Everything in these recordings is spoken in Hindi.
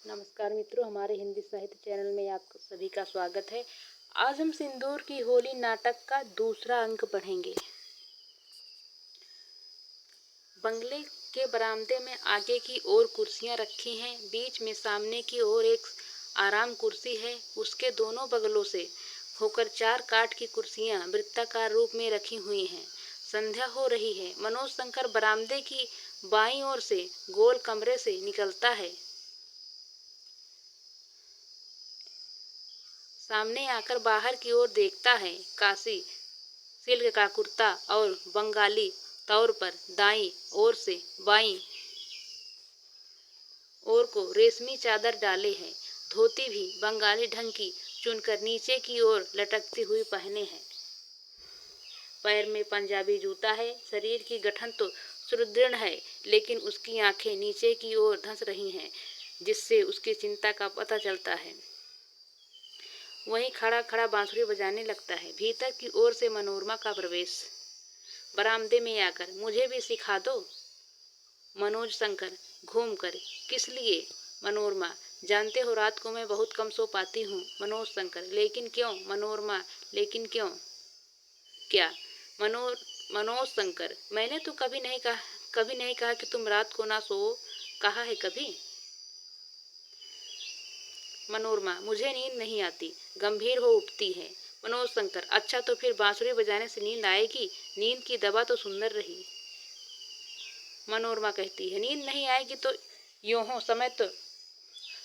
नमस्कार मित्रों, हमारे हिंदी साहित्य चैनल में आप सभी का स्वागत है। आज हम सिंदूर की होली नाटक का दूसरा अंक पढ़ेंगे। बंगले के बरामदे में आगे की ओर कुर्सियां रखी हैं। बीच में सामने की ओर एक आराम कुर्सी है। उसके दोनों बगलों से होकर 4 काठ की कुर्सियां वृत्ताकार रूप में रखी हुई हैं। संध्या हो रही है। मनोज शंकर बरामदे की बाईं ओर से गोल कमरे से निकलता है। सामने आकर बाहर की ओर देखता है। काशी सिल्क का कुर्ता और बंगाली तौर पर दाईं ओर से बाईं ओर को रेशमी चादर डाले है। धोती भी बंगाली ढंग की चुनकर नीचे की ओर लटकती हुई पहने है। पैर में पंजाबी जूता है। शरीर की गठन तो सुदृढ़ है, लेकिन उसकी आंखें नीचे की ओर धंस रही हैं, जिससे उसकी चिंता का पता चलता है। वहीं खड़ा खड़ा बांसुरी बजाने लगता है। भीतर की ओर से मनोरमा का प्रवेश। बरामदे में आकर मुझे भी सिखा दो। मनोज शंकर घूमकर, किस लिए? मनोरमा, जानते हो रात को मैं बहुत कम सो पाती हूँ। मनोज शंकर, लेकिन क्यों? मनोरमा, लेकिन क्यों? क्या? मनोज शंकर, मैंने तो कभी नहीं कहा कि तुम रात को ना सो। कहा है कभी? मनोरमा, मुझे नींद नहीं आती। गंभीर हो उठती है। मनोज शंकर, अच्छा तो फिर बांसुरी बजाने से नींद आएगी। नींद की दवा तो सुंदर रही। मनोरमा कहती है, नींद नहीं आएगी तो यूं हो समय तो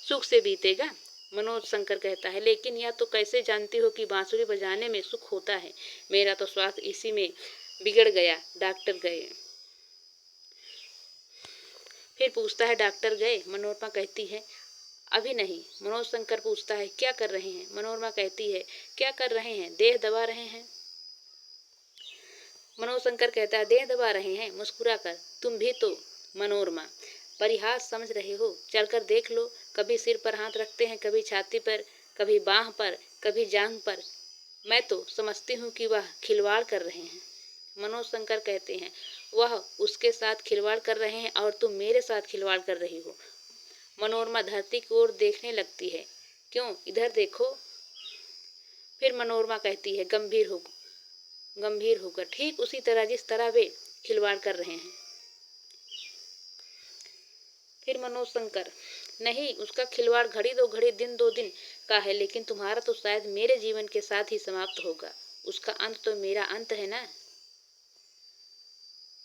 सुख से बीतेगा। मनोज शंकर कहता है, लेकिन यह तो कैसे जानती हो कि बांसुरी बजाने में सुख होता है? मेरा तो स्वास्थ्य इसी में बिगड़ गया। डॉक्टर गए? फिर पूछता है, डॉक्टर गए? मनोरमा कहती है, अभी नहीं। मनोज शंकर पूछता है, क्या कर रहे हैं? मनोरमा कहती है, क्या कर रहे हैं? देह दबा रहे हैं। मनोज शंकर कहता है, देह दबा रहे हैं? मुस्कुराकर, तुम भी तो। मनोरमा, परिहास समझ रहे हो? चलकर देख लो। कभी सिर पर हाथ रखते हैं, कभी छाती पर, कभी बाह पर, कभी जांघ पर। मैं तो समझती हूँ कि वह खिलवाड़ कर रहे हैं। मनोज शंकर कहते हैं, वह उसके साथ खिलवाड़ कर रहे हैं और तुम मेरे साथ खिलवाड़ कर रही हो। मनोरमा धरती की ओर देखने लगती है। क्यों? इधर देखो। फिर मनोरमा कहती है गंभीर होकर, ठीक उसी तरह जिस तरह वे खिलवाड़ कर रहे हैं। फिर मनोज शंकर, नहीं, उसका खिलवाड़ घड़ी दो घड़ी, दिन दो दिन का है, लेकिन तुम्हारा तो शायद मेरे जीवन के साथ ही समाप्त होगा। उसका अंत तो मेरा अंत है ना।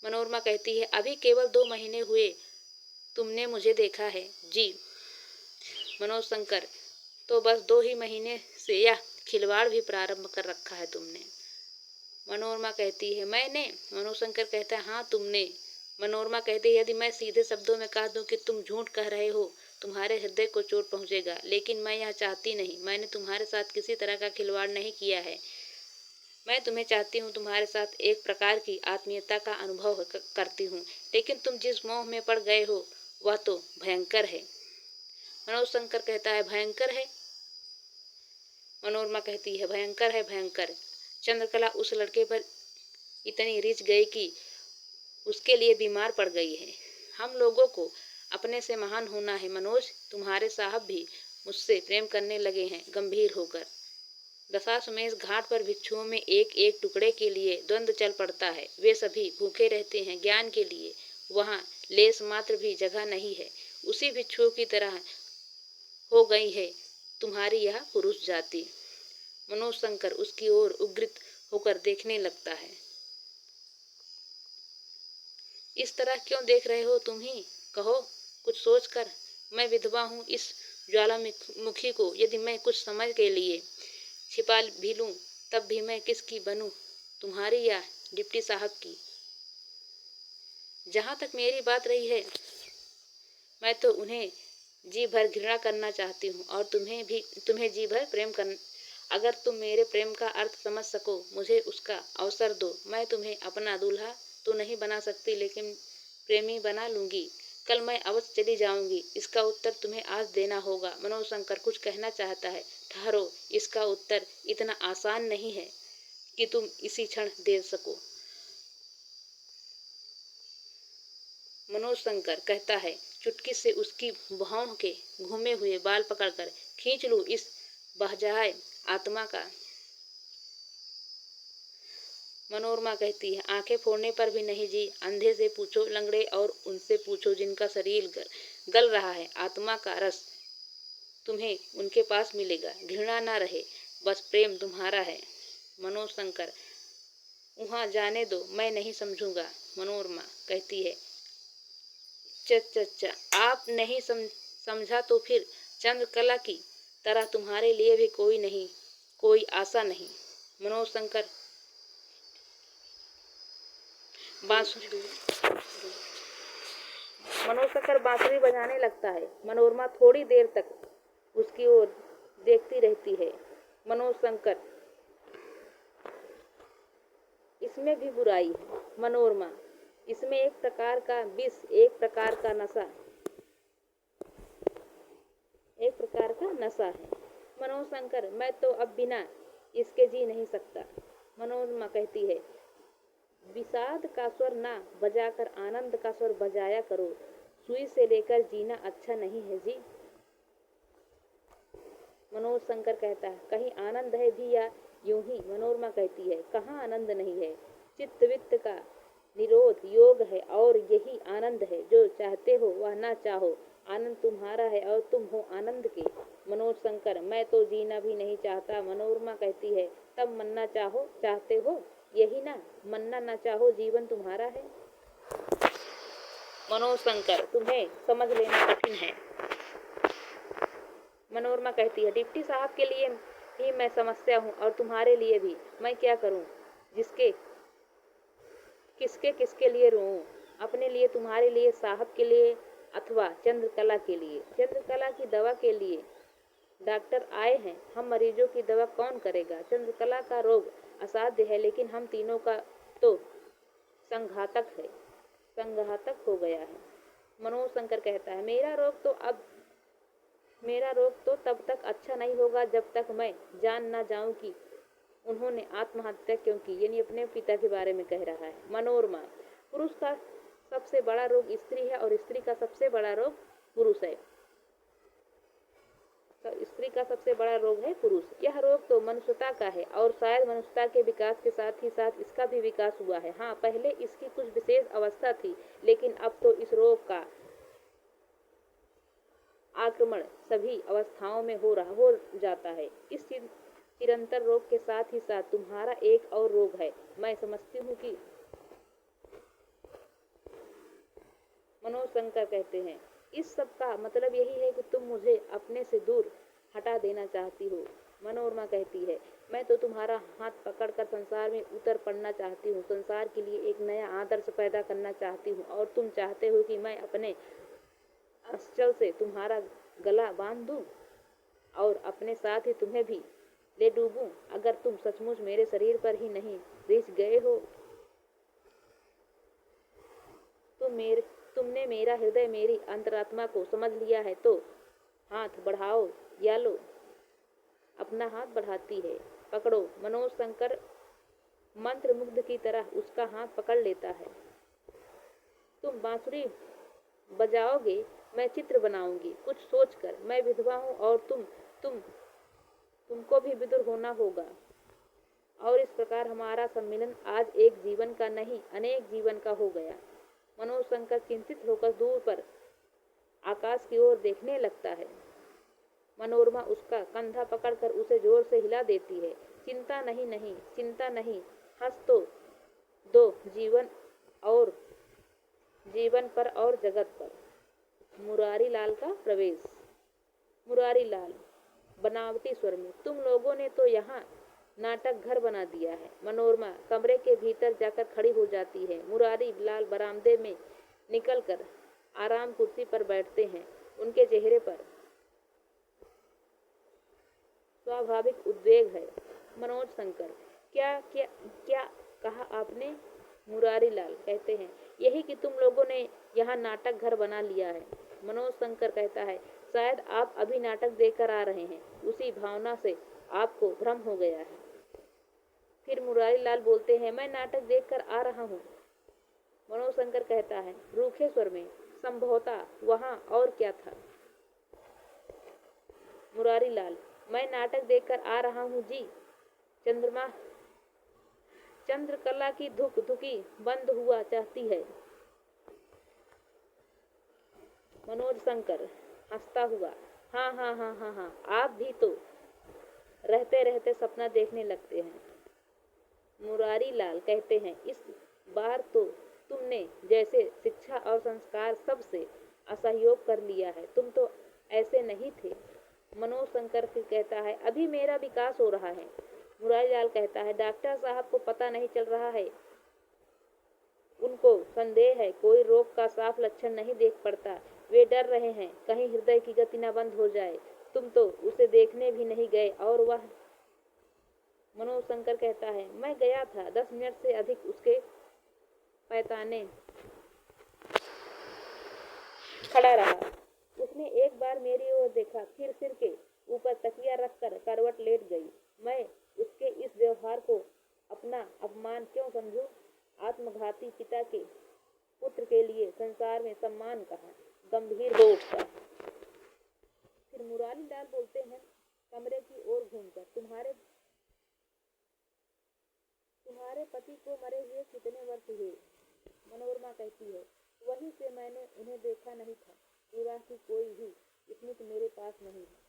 मनोरमा कहती है, अभी केवल 2 महीने हुए तुमने मुझे देखा है। जी। मनोज शंकर, तो बस 2 ही महीने से यह खिलवाड़ भी प्रारंभ कर रखा है तुमने। मनोरमा कहती है, मैंने? मनोज शंकर कहता है, हाँ तुमने। मनोरमा कहती है, यदि मैं सीधे शब्दों में कह दूं कि तुम झूठ कह रहे हो, तुम्हारे हृदय को चोट पहुंचेगा, लेकिन मैं यह चाहती नहीं। मैंने तुम्हारे साथ किसी तरह का खिलवाड़ नहीं किया है। मैं तुम्हें चाहती हूँ, तुम्हारे साथ एक प्रकार की आत्मीयता का अनुभव करती हूँ, लेकिन तुम जिस मोह में पड़ गए हो वह तो भयंकर है। मनोज शंकर कहता है, भयंकर है? मनोरमा कहती है, भयंकर है, भयंकर। चंद्रकला उस लड़के पर इतनी रिझ गई कि उसके लिए बीमार पड़ गई है। हम लोगों को अपने से महान होना है। मनोज, तुम्हारे साहब भी मुझसे प्रेम करने लगे हैं। गंभीर होकर, दशाश्वमेध घाट पर भिक्षुओं में एक एक टुकड़े के लिए द्वंद्व चल पड़ता है। वे सभी भूखे रहते हैं ज्ञान के लिए। वहाँ लेस मात्र भी जगह नहीं है। उसी भिक्षुओं की तरह हो गई है तुम्हारी यह पुरुष जाति। मनोज शंकर उसकी ओर उग्रित होकर देखने लगता है। इस तरह क्यों देख रहे हो तुम ही? कहो कुछ सोच कर। मैं विधवा हूँ। इस ज्वालामुखी को यदि मैं कुछ समय के लिए छिपा भी लूं, तब भी मैं किसकी बनूं? तुम्हारी या डिप्टी साहब की? जहां तक मेरी बात रही है, मैं तो उन्हें जी भर घृणा करना चाहती हूँ और तुम्हें जी भर प्रेम कर। अगर तुम मेरे प्रेम का अर्थ समझ सको, मुझे उसका अवसर दो। मैं तुम्हें अपना दूल्हा तो नहीं बना सकती, लेकिन प्रेमी बना लूंगी। कल मैं अवश्य चली जाऊंगी। इसका उत्तर तुम्हें आज देना होगा। मनोज शंकर कुछ कहना चाहता है। ठहरो, इसका उत्तर इतना आसान नहीं है कि तुम इसी क्षण दे सको। मनोज शंकर कहता है, चुटकी से उसकी भौं के घूमे हुए बाल पकड़कर खींच लूं इस बहजाए आत्मा का। मनोरमा कहती है, आंखें फोड़ने पर भी नहीं जी। अंधे से पूछो, लंगड़े और उनसे पूछो जिनका शरीर गल रहा है। आत्मा का रस तुम्हें उनके पास मिलेगा। घृणा ना रहे, बस प्रेम तुम्हारा है। मनोज शंकर, वहां जाने दो, मैं नहीं समझूंगा। मनोरमा कहती है, च आप नहीं समझा तो फिर चंद्रकला की तरह तुम्हारे लिए भी कोई नहीं, कोई आशा नहीं। मनोज शंकर बांसुरी बजाने लगता है। मनोरमा थोड़ी देर तक उसकी ओर देखती रहती है। मनोज शंकर, इसमें भी बुराई है। मनोरमा, इसमें एक प्रकार का विष, एक प्रकार का नशा है। मनोज शंकर, मैं तो अब बिना इसके जी नहीं सकता। मनोरमा कहती है, विषाद का स्वर ना बजाकर आनंद का स्वर बजाया करो। सुई से लेकर जीना अच्छा नहीं है जी। मनोज शंकर कहता है, कहीं आनंद है भी या यूं ही। मनोरमा कहती है, कहाँ आनंद नहीं है। चित्त वित्त का निरोध योग है और यही आनंद है। जो चाहते हो वह ना चाहो, आनंद तुम्हारा है और तुम हो आनंद के। मनोज शंकर, मैं तो जीना भी नहीं चाहता। मनोरमा कहती है, तब मरना चाहते हो, यही ना। मरना ना चाहो, जीवन तुम्हारा है। मनोज शंकर, तुम्हें समझ लेना कठिन है। मनोरमा कहती है, डिप्टी साहब के लिए ही मैं समस्या हूँ और तुम्हारे लिए भी। मैं क्या करूँ, किसके लिए रोऊं? अपने लिए, तुम्हारे लिए, साहब के लिए, अथवा चंद्रकला के लिए? चंद्रकला की दवा के लिए डॉक्टर आए हैं। हम मरीजों की दवा कौन करेगा? चंद्रकला का रोग असाध्य है, लेकिन हम तीनों का तो संघातक हो गया है। मनोज शंकर कहता है, मेरा रोग तो तब तक अच्छा नहीं होगा जब तक मैं जान ना जाऊं कि उन्होंने आत्महत्या क्यों की। यानी अपने पिता के बारे में कह रहा है। मनोरमा, पुरुष का सबसे बड़ा रोग स्त्री है और स्त्री का सबसे बड़ा रोग पुरुष है। तो स्त्री का सबसे बड़ा रोग है पुरुष। यह रोग तो मनुष्यता का है और शायद मनुष्यता के विकास के साथ ही साथ इसका भी विकास हुआ है। हाँ, पहले इसकी कुछ विशेष अवस्था थी, लेकिन अब तो इस रोग का आक्रमण सभी अवस्थाओं में हो जाता है। इस निरंतर रोग के साथ ही साथ तुम्हारा एक और रोग है। मैं समझती हूँ कि मनोज शंकर कहते हैं, इस सब का मतलब यही है कि तुम मुझे अपने से दूर हटा देना चाहती हो। मनोरमा कहती है, मैं तो तुम्हारा हाथ पकड़कर संसार में उतर पड़ना चाहती हूँ। संसार के लिए एक नया आदर्श पैदा करना चाहती हूँ और तुम चाहते हो कि मैं अपने अंचल से तुम्हारा गला बांध दूं और अपने साथ ही तुम्हें भी ले डूबूं। अगर तुम सचमुच मेरे शरीर पर ही नहीं रिझ गए हो, तुमने मेरा हृदय, मेरी अंतरात्मा को समझ लिया है, तो हाथ बढ़ाओ। या लो, अपना हाथ बढ़ाती है। पकड़ो। मनोज शंकर मंत्र मुग्ध की तरह उसका हाथ पकड़ लेता है। तुम बांसुरी बजाओगे, मैं चित्र बनाऊंगी। कुछ सोचकर, मैं विधवा हूँ और तुमको भी विदुर होना होगा। और इस प्रकार हमारा सम्मिलन आज एक जीवन का नहीं, अनेक जीवन का हो गया। मनोज शंकर चिंतित होकर दूर पर आकाश की ओर देखने लगता है। मनोरमा उसका कंधा पकड़कर उसे जोर से हिला देती है। चिंता नहीं, हंस तो दो जीवन पर और जगत पर। मुरारी लाल का प्रवेश। मुरारी लाल बनावटी स्वर में, तुम लोगों ने तो यहाँ नाटक घर बना दिया है। मनोरमा कमरे के भीतर जाकर खड़ी हो जाती है। मुरारी लाल बरामदे में निकलकर आराम कुर्सी पर बैठते हैं। उनके चेहरे पर स्वाभाविक उद्वेग है। मनोज शंकर, क्या कहा आपने? मुरारी लाल कहते हैं, यही कि तुम लोगों ने यहाँ नाटक घर बना लिया है। मनोज शंकर कहता है, शायद आप अभी नाटक देखकर आ रहे हैं, उसी भावना से आपको भ्रम हो गया है। फिर मुरारी लाल बोलते हैं, मैं नाटक देखकर आ रहा हूँ। मनोज शंकर कहता है रूखे स्वर में, संभवतः वहाँ और क्या था। मुरारीलाल, मैं नाटक देखकर आ रहा हूँ जी। चंद्रकला की धुक धुकी बंद हुआ चाहती है। मनोज शंकर हंसता हुआ, हाँ हाँ हाँ हाँ हाँ, आप भी तो रहते रहते सपना देखने लगते हैं। मुरारीलाल कहते हैं, इस बार तो तुमने जैसे शिक्षा और संस्कार सबसे असहयोग कर लिया है, तुम तो ऐसे नहीं थे। मनोज शंकर फिर कहता है, अभी मेरा विकास हो रहा है। मुरारीलाल कहता है, डॉक्टर साहब को पता नहीं चल रहा है, उनको संदेह है, कोई रोग का साफ लक्षण नहीं देख पड़ता। वे डर रहे हैं कहीं हृदय की गति न बंद हो जाए। तुम तो उसे देखने भी नहीं गए और वह। मनोज शंकर कहता है, मैं गया था, 10 मिनट से अधिक उसके पैताने खड़ा रहा। उसने एक बार मेरी ओर देखा, फिर सिर के ऊपर तकिया रखकर करवट लेट गई। मैं उसके इस व्यवहार को अपना अपमान क्यों समझूं? आत्मघाती पिता के पुत्र के लिए संसार में सम्मान कहाँ। गंभीर हो उठता। फिर मुरारीलाल बोलते हैं, कमरे की ओर घूमकर, तुम्हारे पति को मरे हुए कितने वर्ष हुए? मनोरमा कहती है, वहीं से मैंने उन्हें देखा नहीं था। विवाह की कोई भी स्मृति मेरे पास नहीं है।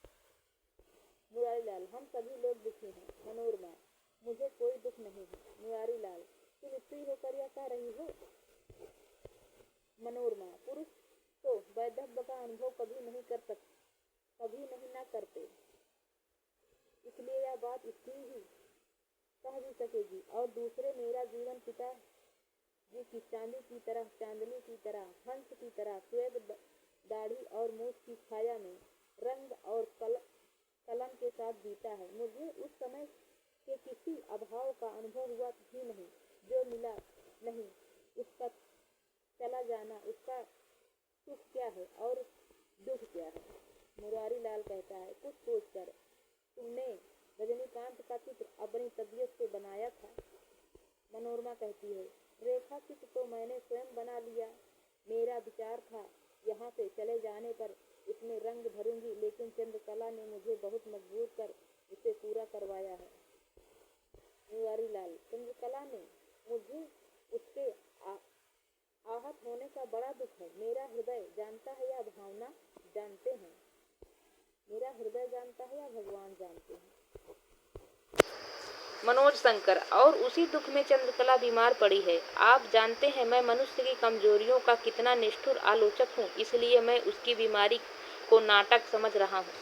मुरारीलाल, हम सभी लोग दुखी हैं। मनोरमा, मुझे कोई दुख नहीं है। मुरारीलाल, तुम स्त्री होकर यह कह रही हो? मनोरमा, पुरुष तो वैधव्य का अनुभव कभी नहीं न करते, इसलिए यह बात स्त्री ही कह भी सकेगी। और दूसरे, मेरा जीवन पिता जी की चांदनी की तरह, हंस की तरह श्वेत दाढ़ी और मूछ की छाया में रंग और कलम के साथ बीता है। मुझे उस समय के किसी अभाव का अनुभव हुआ ही नहीं। जो मिला नहीं उसका चला जाना, उसका सुख क्या है और दुख क्या है? मुरारीलाल कहता है, कुछ सोचकर तुमने रजनीकांत का चित्र अपनी तबीयत से बनाया था। मनोरमा कहती है, रेखा चित्र तो मैंने स्वयं बना लिया। मेरा विचार था यहाँ से चले जाने पर इसमें रंग भरूंगी, लेकिन चंद्रकला ने मुझे बहुत मजबूर कर इसे पूरा करवाया है। मुरारीलाल, चंद्रकला ने मुझे उसके आहत होने का बड़ा दुख है। मेरा हृदय जानता है या भावना जानते हैं? मेरा हृदय जानता है या भगवान जानते हैं? मनोज शंकर, और उसी दुख में चंद्रकला बीमार पड़ी है। आप जानते हैं मैं मनुष्य की कमजोरियों का कितना निष्ठुर आलोचक हूँ, इसलिए मैं उसकी बीमारी को नाटक समझ रहा हूँ।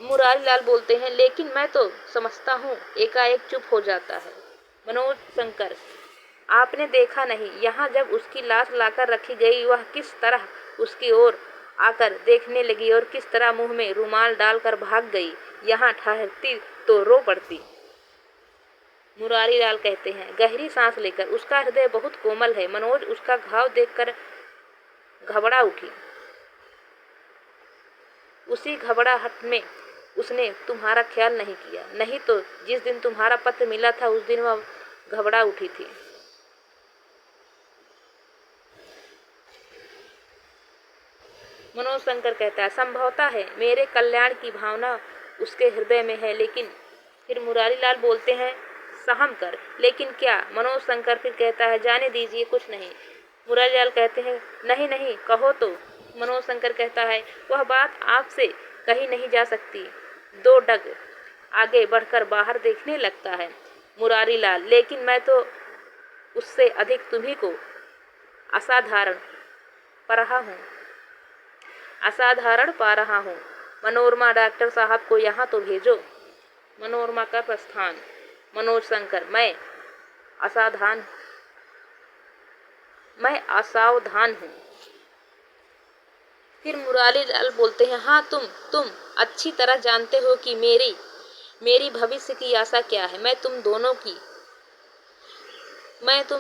मुरारीलाल बोलते हैं, लेकिन मैं तो समझता हूँ। एकाएक चुप हो जाता है। मनोज शंकर, आपने देखा नहीं, यहाँ जब उसकी लाश लाकर रखी गई, वह किस तरह उसकी ओर आकर देखने लगी और किस तरह मुंह में रुमाल डालकर भाग गई। यहाँ ठहरती तो रो पड़ती। मुरारीलाल कहते हैं, गहरी सांस लेकर, उसका हृदय बहुत कोमल है। मनोज उसका घाव देखकर घबरा उठी। उसी घबराहट में उसने तुम्हारा ख्याल नहीं किया। नहीं तो जिस दिन तुम्हारा पत्र मिला था उस दिन वह घबरा उठी थी। मनोज शंकर कहता है, संभवतः है, मेरे कल्याण की भावना उसके हृदय में है, लेकिन। फिर मुरारीलाल बोलते हैं, सहम कर। लेकिन क्या? मनोज शंकर फिर कहता है, जाने दीजिए, कुछ नहीं। मुरारीलाल कहते हैं, नहीं नहीं, कहो तो। मनोज शंकर कहता है, वह बात आपसे कही नहीं जा सकती। 2 डग आगे बढ़कर बाहर देखने लगता है। मुरारीलाल, लेकिन मैं तो उससे अधिक तुम्ही को असाधारण पा रहा हूँ। मनोरमा, डॉक्टर साहब को यहाँ तो भेजो। मनोरमा का प्रस्थान। मनोज शंकर, मैं असावधान हूँ। फिर मुरारीलाल बोलते हैं, हाँ, तुम अच्छी तरह जानते हो कि मेरी भविष्य की आशा क्या है। मैं तुम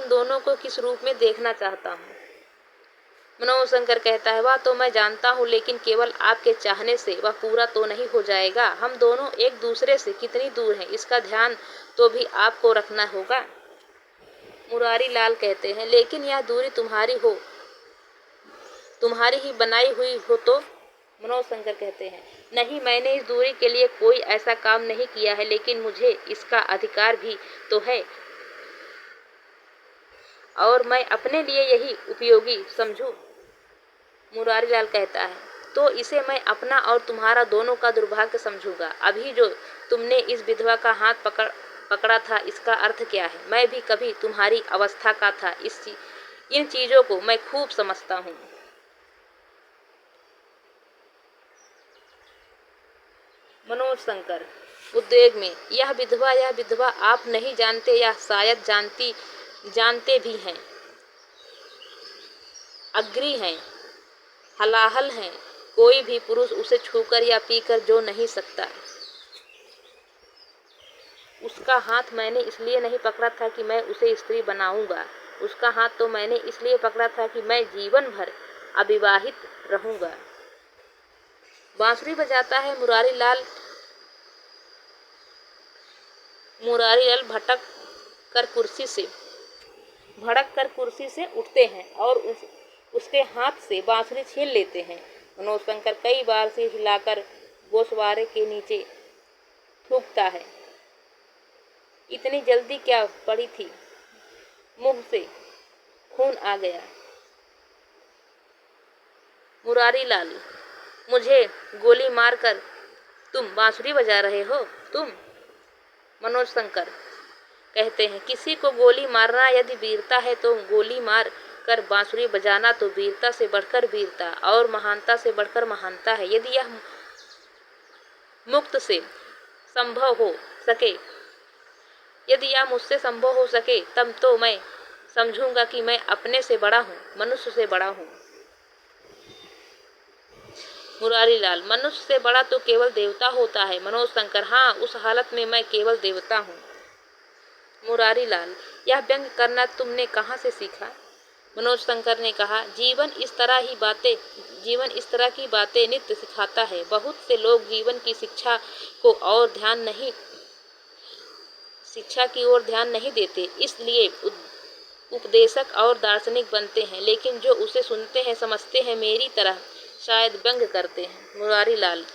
दोनों को किस रूप में देखना चाहता हूँ। मनोज शंकर कहता है, वह तो मैं जानता हूँ, लेकिन केवल आपके चाहने से वह पूरा तो नहीं हो जाएगा। हम दोनों एक दूसरे से कितनी दूर हैं, इसका ध्यान तो भी आपको रखना होगा। मुरारी लाल कहते हैं, लेकिन यह दूरी तुम्हारी ही बनाई हुई हो तो? मनोज शंकर कहते हैं, नहीं, मैंने इस दूरी के लिए कोई ऐसा काम नहीं किया है, लेकिन मुझे इसका अधिकार भी तो है और मैं अपने लिए यही उपयोगी समझूं। मुरारी लाल कहता है, तो इसे मैं अपना और तुम्हारा दोनों का दुर्भाग्य समझूंगा। अभी जो तुमने इस विधवा का हाथ पकड़ा था, इसका अर्थ क्या है? मैं भी कभी तुम्हारी अवस्था का था। इन चीजों को मैं खूब समझता हूँ। मनोज शंकर उद्वेग में, यह विधवा आप नहीं जानते या शायद जानते भी हैं। अग्री हैं, हलाहल हैं, कोई भी पुरुष उसे छूकर या पीकर जो नहीं सकता। उसका हाथ मैंने इसलिए नहीं पकड़ा था कि मैं उसे स्त्री बनाऊंगा। उसका हाथ तो मैंने इसलिए पकड़ा था कि मैं जीवन भर अविवाहित रहूंगा। बांसुरी बजाता है मुरारी लाल भड़क कर कुर्सी से उठते हैं और उसके हाथ से बांसुरी छीन लेते हैं। मनोज शंकर कई बार से हिलाकर गोशवारे के नीचे थूकता है। इतनी जल्दी क्या पड़ी थी? मुंह से खून आ गया। मुरारी लाल, मुझे गोली मारकर तुम बांसुरी बजा रहे हो? तुम? मनोज शंकर कहते हैं, किसी को गोली मारना यदि वीरता है तो गोली मार कर बांसुरी बजाना तो वीरता से बढ़कर वीरता और महानता से बढ़कर महानता है। यदि यह मुझसे संभव हो सके तब तो मैं समझूंगा कि मैं अपने से बड़ा हूँ, मनुष्य से बड़ा हूँ। मुरारी लाल, मनुष्य से बड़ा तो केवल देवता होता है। मनोज शंकर, हाँ, उस हालत में मैं केवल देवता हूँ। मुरारी लाल, यह व्यंग करना तुमने कहाँ से सीखा? मनोज शंकर ने कहा, जीवन इस तरह की बातें नित्य सिखाता है। बहुत से लोग जीवन की शिक्षा की ओर ध्यान नहीं देते, इसलिए उपदेशक और दार्शनिक बनते हैं, लेकिन जो उसे सुनते हैं समझते हैं मेरी तरह शायद व्यंग करते हैं। मुरारी लाल,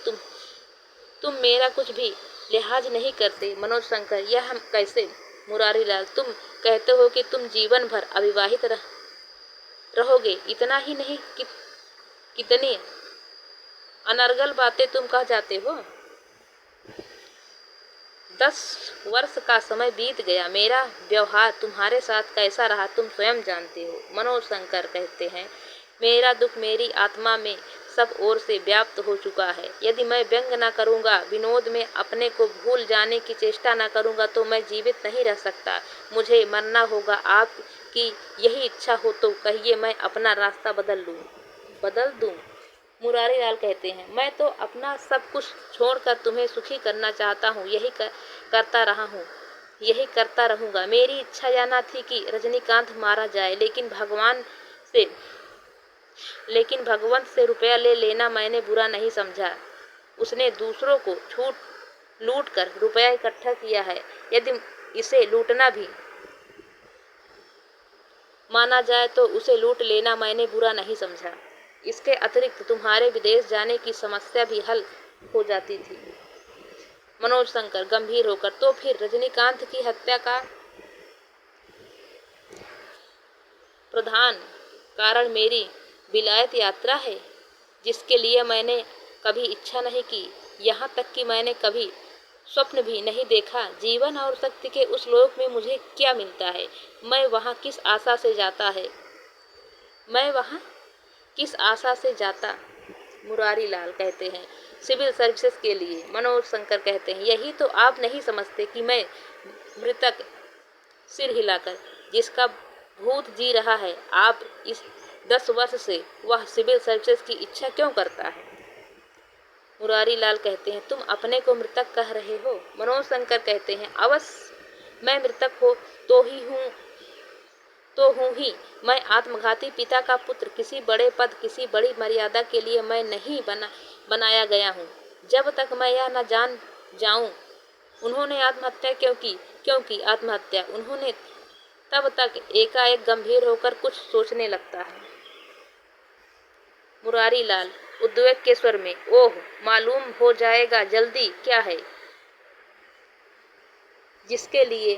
तुम मेरा कुछ भी लिहाज नहीं करते। मनोज शंकर, यह हम कैसे? मुरारी लाल, तुम कहते हो कि तुम जीवन भर अविवाहित रहोगे। इतना ही नहीं, कितनी अनर्गल बातें तुम कह जाते हो। 10 वर्ष का समय बीत गया। मेरा व्यवहार तुम्हारे साथ कैसा रहा तुम स्वयं जानते हो। मनोज शंकर कहते हैं, मेरा दुख मेरी आत्मा में सब ओर से व्याप्त हो चुका है। यदि मैं व्यंग न करूंगा, विनोद में अपने को भूल जाने की चेष्टा न करूंगा तो मैं जीवित नहीं रह सकता। मुझे मरना होगा। आपकी यही इच्छा हो तो कहिए, मैं अपना रास्ता बदल दूं। मुरारी लाल कहते हैं, मैं तो अपना सब कुछ छोड़कर तुम्हें सुखी करना चाहता हूँ। यही करता रहा हूँ, यही करता रहूंगा। मेरी इच्छा यह न थी कि रजनीकांत मारा जाए, लेकिन भगवंत से रुपया ले लेना मैंने बुरा नहीं समझा। उसने दूसरों को लूट कर रुपया इकट्ठा किया है। यदि इसे लूटना भी माना जाए तो उसे लूट लेना मैंने बुरा नहीं समझा। इसके अतिरिक्त तुम्हारे विदेश जाने की समस्या भी हल हो जाती थी। मनोज शंकर गंभीर होकर, तो फिर रजनीकांत की हत्या का प्रधान कारण मेरी विलायत यात्रा है, जिसके लिए मैंने कभी इच्छा नहीं की। यहाँ तक कि मैंने कभी स्वप्न भी नहीं देखा। जीवन और शक्ति के उस लोक में मुझे क्या मिलता है? मैं वहाँ किस आशा से जाता? मुरारी लाल कहते हैं, सिविल सर्विसेज के लिए। मनोज शंकर कहते हैं, यही तो आप नहीं समझते कि मैं मृतक सिर हिलाकर जिसका भूत जी रहा है, आप इस 10 वर्ष से वह सिविल सर्विसेज की इच्छा क्यों करता है? मुरारी लाल कहते हैं, तुम अपने को मृतक कह रहे हो? मनोज शंकर कहते हैं, अवश्य मैं मृतक हो तो हूँ ही। मैं आत्मघाती पिता का पुत्र, किसी बड़े पद, किसी बड़ी मर्यादा के लिए मैं नहीं बनाया गया हूँ। जब तक मैं यह न जान जाऊं उन्होंने आत्महत्या क्यों की, आत्महत्या उन्होंने तब तक एकाएक गंभीर होकर कुछ सोचने लगता है। मुरारीलाल उद्वेग के स्वर में, ओह, मालूम हो जाएगा जल्दी। क्या है? जिसके लिए?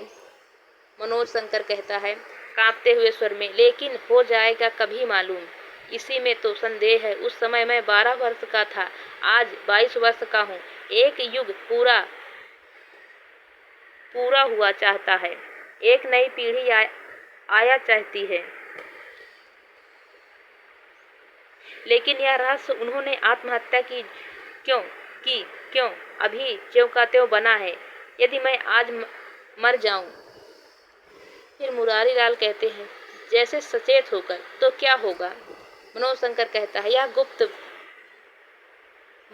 मनोज शंकर कहता है कांपते हुए स्वर में, लेकिन हो जाएगा कभी मालूम। इसी में तो संदेह है। उस समय मैं 12 वर्ष का था, आज 22 वर्ष का हूँ। एक युग पूरा हुआ चाहता है। एक नई पीढ़ी आया चाहती है। लेकिन यह रहस्य उन्होंने आत्महत्या की क्यों अभी ज्यों का त्यों बना है। यदि मैं आज मर जाऊं? फिर मुरारीलाल कहते हैं जैसे सचेत होकर, तो क्या होगा? मनोज शंकर कहता है, यह गुप्त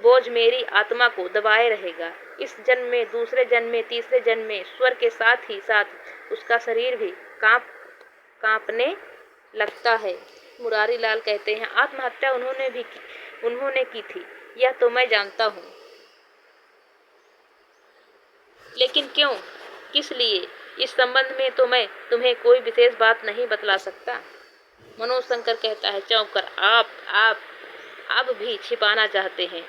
बोझ मेरी आत्मा को दबाए रहेगा। इस जन्म में, दूसरे जन्म में, तीसरे जन्म में स्वर के साथ ही साथ उसका शरीर भी कांपने लगता है। मुरारीलाल कहते हैं आत्महत्या उन्होंने की थी, यह तो मैं जानता हूँ। लेकिन क्यों? किस लिए? इस संबंध में तो मैं तुम्हें कोई विशेष बात नहीं बतला सकता। मनोज शंकर कहता है चौंक कर, आप अब भी छिपाना चाहते हैं?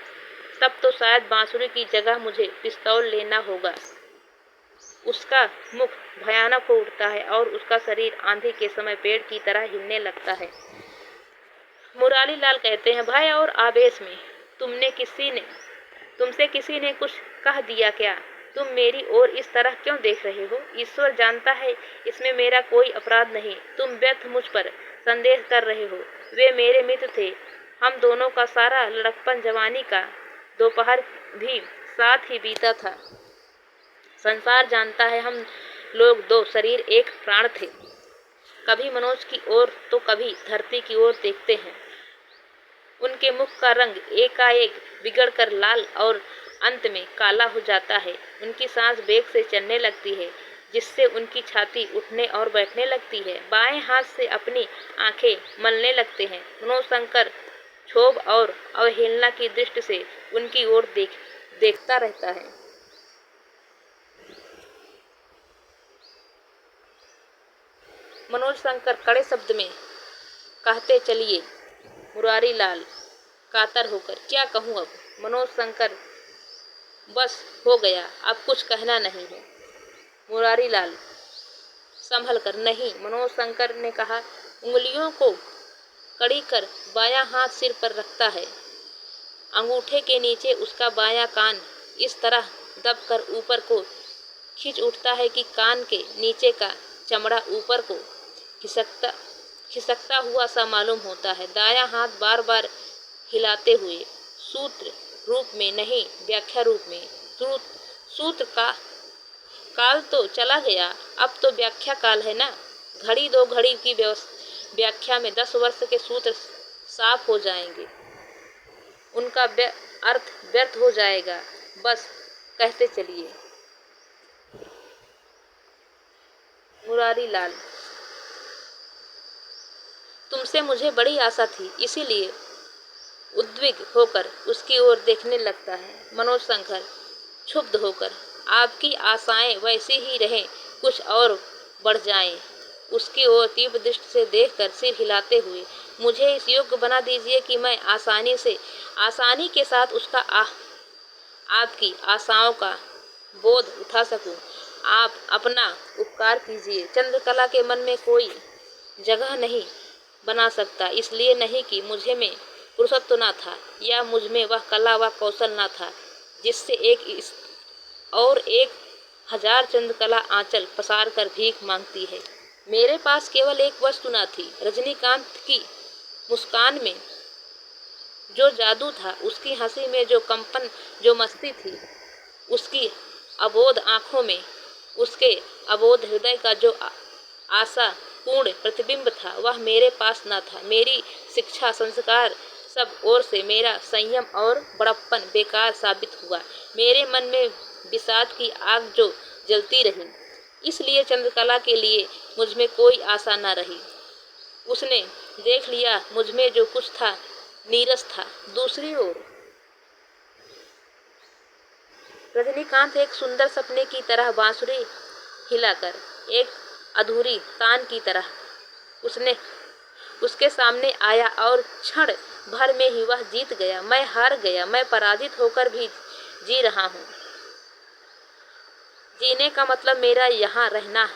तब तो शायद बांसुरी की जगह मुझे पिस्तौल लेना होगा। उसका मुख भयानक हो उठता है और उसका शरीर आंधी के समय पेड़ की तरह हिलने लगता है। मुरारीलाल कहते हैं भय और आवेश में, तुमसे किसी ने कुछ कह दिया क्या? तुम मेरी ओर इस तरह क्यों देख रहे हो? ईश्वर जानता है इसमें मेरा कोई अपराध नहीं। तुम व्यर्थ मुझ पर संदेह कर रहे हो। वे मेरे मित्र थे। हम दोनों का सारा लड़कपन, जवानी का दोपहर भी साथ ही बीता था। संसार जानता है हम लोग दो शरीर एक प्राण थे। कभी मनोज की ओर तो कभी धरती की ओर देखते हैं। उनके मुख का रंग एकाएक बिगड़कर लाल और अंत में काला हो जाता है। उनकी सांस वेग से चलने लगती है, जिससे उनकी छाती उठने और बैठने लगती है। बाएं हाथ से अपनी आंखें मलने लगते हैं। मनोज शंकर क्षोभ और अवहेलना की दृष्टि से उनकी ओर देखता रहता है। मनोज शंकर कड़े शब्द में कहते चलिए। मुरारीलाल कातर होकर, क्या कहूँ अब? मनोज शंकर, बस हो गया, अब कुछ कहना नहीं है। मुरारीलाल संभल कर, नहीं। मनोज शंकर ने कहा, उंगलियों को कड़ी कर बायां हाथ सिर पर रखता है। अंगूठे के नीचे उसका बायां कान इस तरह दबकर ऊपर को खिंच उठता है कि कान के नीचे का चमड़ा ऊपर को खिसकता हुआ सा मालूम होता है। दायां हाथ बार बार हिलाते हुए, सूत्र रूप में नहीं, व्याख्या रूप में। सूत्र का काल तो चला गया, अब तो व्याख्या काल है ना। घड़ी दो घड़ी की व्याख्या में 10 वर्ष के सूत्र साफ हो जाएंगे। उनका अर्थ व्यर्थ हो जाएगा। बस कहते चलिए। मुरारीलाल, तुमसे मुझे बड़ी आशा थी, इसीलिए उद्विग्न होकर उसकी ओर देखने लगता है। मनोज शंकर क्षुब्ध होकर, आपकी आशाएं वैसी ही रहें, कुछ और बढ़ जाएं। उसकी ओर तीव्र दृष्टि से देखकर सिर हिलाते हुए, मुझे इस योग्य बना दीजिए कि मैं आसानी के साथ आपकी आशाओं का बोध उठा सकूं। आप अपना उपकार कीजिए। चंद्रकला के मन में कोई जगह नहीं बना सकता, इसलिए नहीं कि मुझे में पुरुषत्व न था, या मुझ में वह कला व कौशल न था जिससे एक हजार चंद्रकला आंचल पसार कर भीख मांगती है। मेरे पास केवल एक वस्तु न थी। रजनीकांत की मुस्कान में जो जादू था, उसकी हंसी में जो कंपन, जो मस्ती थी, उसकी अबोध आंखों में, उसके अबोध हृदय का जो आशा पूर्ण प्रतिबिंब था, वह मेरे पास न था। मेरी शिक्षा, संस्कार, सब ओर से मेरा संयम और बड़प्पन बेकार साबित हुआ। मेरे मन में विषाद की आग जो जलती रही, इसलिए चंद्रकला के लिए मुझ में कोई आशा न रही। उसने देख लिया मुझ में जो कुछ था नीरस था। दूसरी ओर रजनीकांत एक सुंदर सपने की तरह बांसुरी हिलाकर एक अधूरी तान की तरह उसके सामने आया और क्षण भर में ही वह जीत गया। मैं हार गया, मैं पराजित होकर भी जी रहा हूँ। जीने का मतलब मेरा यहाँ रहना,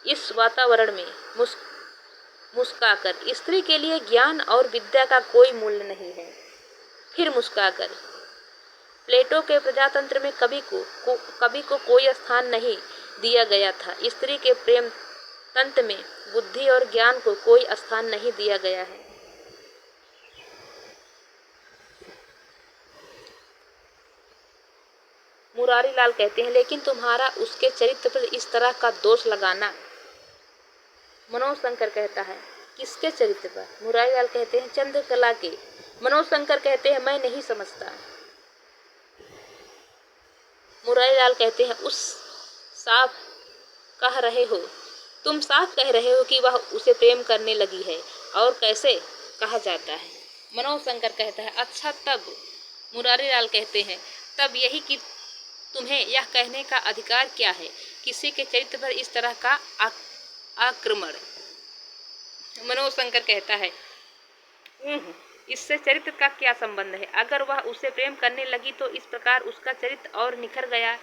इस वातावरण में मुस्काकर। स्त्री के लिए ज्ञान और विद्या का कोई मूल्य नहीं है। फिर मुस्काकर। प्लेटो के प्रजातंत्र में कवि को कोई स्थान नहीं दिया गया था। स्त्री के प्रेम तंत्र में बुद्धि और ज्ञान को कोई स्थान नहीं दिया गया है। मुरारी लाल कहते हैं, लेकिन तुम्हारा उसके चरित्र पर इस तरह का दोष लगाना। मनोज शंकर कहता है, किसके चरित्र पर? मुरारी लाल कहते हैं, चंद्रकला के। मनोज शंकर कहते हैं, मैं नहीं समझता। मुरारी लाल कहते हैं, तुम साफ कह रहे हो कि वह उसे प्रेम करने लगी है, और कैसे कहा जाता है? मनोज शंकर कहता है, अच्छा तब। मुरारी लाल कहते हैं, तब यही कि तुम्हें यह कहने का अधिकार क्या है, किसी के चरित्र पर इस तरह का आक्रमण? मनोज शंकर कहता है, इससे चरित्र का क्या संबंध है? अगर वह उसे प्रेम करने लगी तो इस प्रकार उसका चरित्र और निखर गया,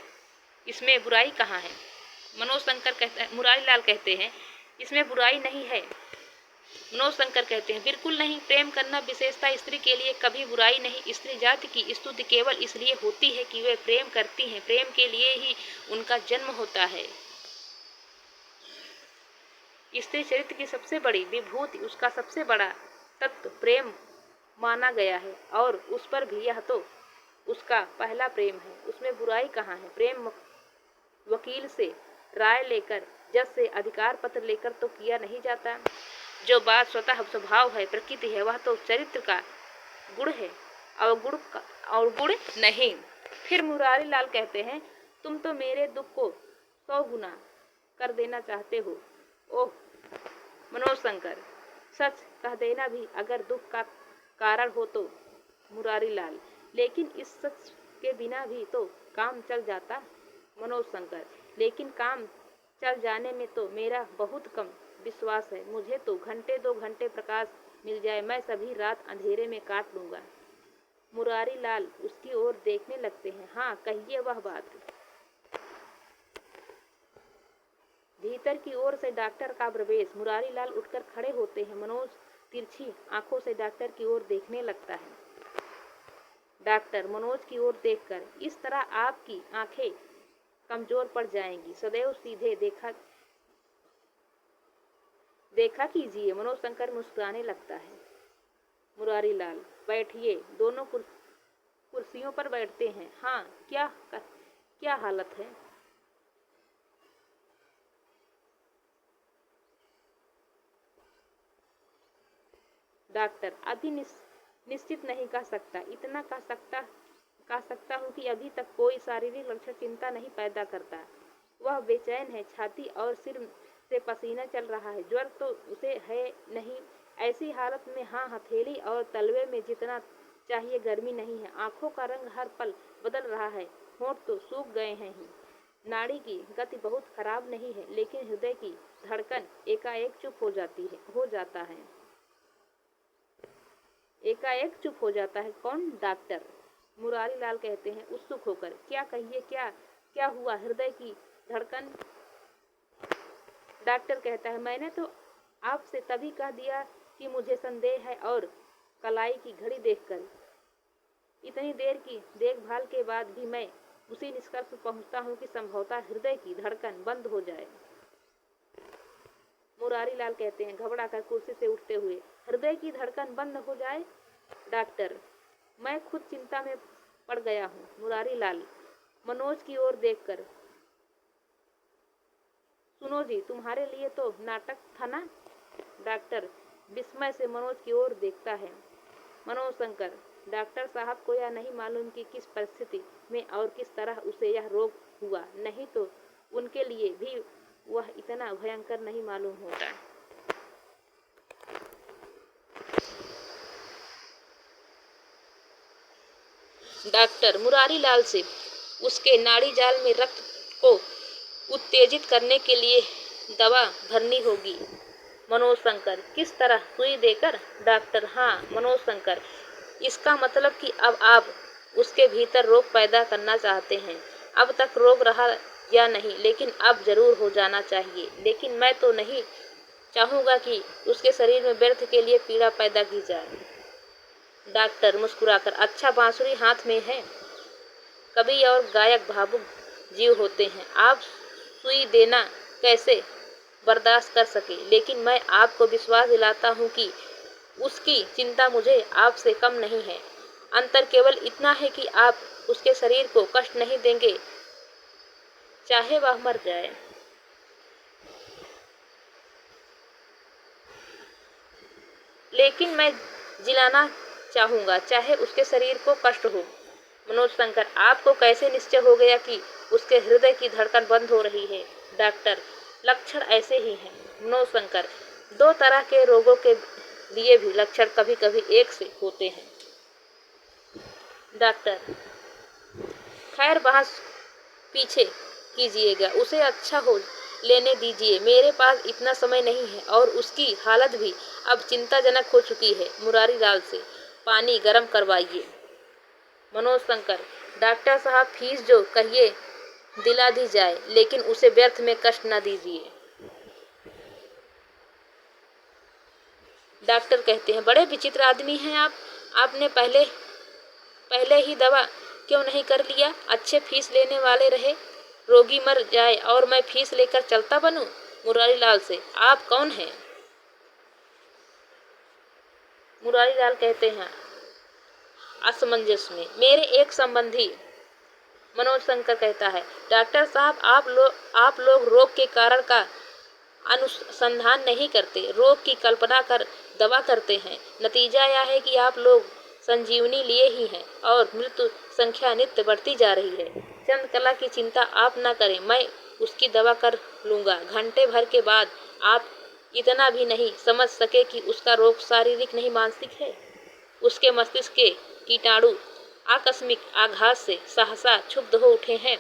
इसमें बुराई कहाँ है? मनोज शंकर कहता है, मुरारी लाल कहते हैं, इसमें बुराई नहीं है। मनोज शंकर कहते हैं, बिल्कुल नहीं। प्रेम करना विशेषता स्त्री के लिए कभी बुराई नहीं। स्त्री जाति की स्तुति केवल इसलिए होती है कि वे प्रेम करती हैं। प्रेम के लिए ही उनका जन्म होता है। स्त्री चरित्र की सबसे बड़ी विभूति, उसका सबसे बड़ा तत्व प्रेम माना गया है, और उस पर भी यह तो उसका पहला प्रेम है। उसमें बुराई कहाँ है? प्रेम वकील से राय लेकर, जज से अधिकार पत्र लेकर तो किया नहीं जाता। जो बात स्वतः स्वभाव है, प्रकृति है, वह तो चरित्र का गुण है, और गुण नहीं। फिर मुरारी लाल कहते हैं, तुम तो मेरे दुख को 100 गुना कर देना चाहते हो। ओह मनोज शंकर, सच कह देना भी अगर दुख का कारण हो तो। मुरारी लाल, लेकिन इस सच के बिना भी तो काम चल जाता। मनोज शंकर, लेकिन काम चल जाने में तो मेरा बहुत कम विश्वास है। मुझे तो 1-2 घंटे प्रकाश मिल जाए, मैं सभी रात अंधेरे में काट लूंगा। मुरारी लाल उसकी ओर देखने लगते हैं। हाँ, कहिए वह बात। भीतर की ओर से डॉक्टर का प्रवेश। मुरारी लाल उठकर खड़े होते हैं। मनोज तिरछी आंखों से डॉक्टर की ओर देखने लगता है। डॉक्टर मनोज की ओर देखकर, इस तरह आपकी आंखें कमजोर पड़ जाएंगी। सदैव सीधे देखा कीजिए। मनोज शंकर मुस्कुराने लगता है। मुरारी लाल, बैठिए। दोनों कुर्सियों पर बैठते हैं। हाँ, क्या हालत है? डॉक्टर, अभी निश्चित नहीं कह सकता। इतना कह सकता हूँ कि अभी तक कोई शारीरिक लक्षण चिंता नहीं पैदा करता। वह बेचैन है, छाती और सिर से पसीना चल रहा है। ज्वर तो उसे है नहीं। ऐसी हालत में हाँ, हथेली और तलवे में जितना चाहिए गर्मी नहीं है। आंखों का रंग हर पल बदल रहा है। होंठ तो सूख गए हैं ही। नाड़ी की गति बहुत खराब नहीं है, लेकिन हृदय की धड़कन एकाएक चुप हो जाता है। एकाएक चुप हो जाता है। कौन? डॉक्टर। मुरारी लाल कहते हैं उत्सुक होकर, क्या कहिए, क्या हुआ? हृदय की धड़कन। डॉक्टर कहता है, मैंने तो आपसे तभी कह दिया कि मुझे संदेह है, और कलाई की घड़ी देखकर इतनी देर की देखभाल के बाद भी मैं उसी निष्कर्ष पर पहुंचता हूं कि संभवतः हृदय की धड़कन बंद हो जाए। मुरारी लाल कहते हैं घबराकर कुर्सी से उठते हुए, हृदय की धड़कन बंद हो जाए? डॉक्टर, मैं खुद चिंता में पड़ गया हूँ। मुरारी लाल मनोज की ओर देखकर, सुनो जी, तुम्हारे लिए तो नाटक था ना? डॉक्टर विस्मय से मनोज की ओर देखता है। मनोज शंकर, डॉक्टर साहब को यह नहीं मालूम कि किस परिस्थिति में और किस तरह उसे यह रोग हुआ, नहीं तो उनके लिए भी वह इतना भयंकर नहीं मालूम होता। डॉक्टर मुरारी लाल से उसके नाड़ी जाल में रक्त को उत्तेजित करने के लिए दवा भरनी होगी। मनोज शंकर, किस तरह, सुई देकर? डॉक्टर, हाँ। मनोज शंकर, इसका मतलब कि अब आप उसके भीतर रोग पैदा करना चाहते हैं। अब तक रोग रहा या नहीं, लेकिन अब जरूर हो जाना चाहिए। लेकिन मैं तो नहीं चाहूँगा कि उसके शरीर में व्यर्थ के लिए पीड़ा पैदा की जाए। डॉक्टर मुस्कुराकर, अच्छा, बांसुरी हाथ में है। कवि और गायक भावुक जीव होते हैं। आप सुई देना कैसे बर्दाश्त कर सके, लेकिन मैं आपको विश्वास दिलाता हूँ कि उसकी चिंता मुझे आपसे कम नहीं है। अंतर केवल इतना है कि आप उसके शरीर को कष्ट नहीं देंगे, चाहे वह मर जाए। लेकिन मैं जिलाना चाहूँगा, चाहे उसके शरीर को कष्ट हो। मनोज शंकर, आपको कैसे निश्चय हो गया कि उसके हृदय की धड़कन बंद हो रही है? डॉक्टर, लक्षण ऐसे ही हैं। मनोज शंकर, दो तरह के रोगों के लिए भी लक्षण कभी कभी एक से होते हैं। डॉक्टर, खैर बहस पीछे कीजिएगा, उसे अच्छा हो लेने दीजिए। मेरे पास इतना समय नहीं है और उसकी हालत भी अब चिंताजनक हो चुकी है। मुरारी लाल से पानी गर्म करवाइए। मनोज शंकर, डॉक्टर साहब, फीस जो कहिए दिला दी जाए, लेकिन उसे व्यर्थ में कष्ट न दीजिए। डॉक्टर कहते हैं, बड़े विचित्र आदमी हैं आप। आपने पहले ही दवा क्यों नहीं कर लिया? अच्छे फीस लेने वाले रहे, रोगी मर जाए और मैं फीस लेकर चलता बनूं? मुरारी लाल से, आप कौन हैं? मुरारी लाल कहते हैं असमंजस में, मेरे एक संबंधी। मनोज शंकर कहता है, डॉक्टर साहब, आप लोग रोग के कारण का अनुसंधान नहीं करते, रोग की कल्पना कर दवा करते हैं। नतीजा यह है कि आप लोग संजीवनी लिए ही हैं और मृत्यु संख्या नित्य बढ़ती जा रही है। चंद्रकला की चिंता आप न करें, मैं उसकी दवा कर लूँगा। घंटे भर के बाद आप इतना भी नहीं समझ सके कि उसका रोग शारीरिक नहीं मानसिक है। उसके मस्तिष्क के कीटाणु आकस्मिक आघात से सहसा क्षुब्ध हो उठे हैं।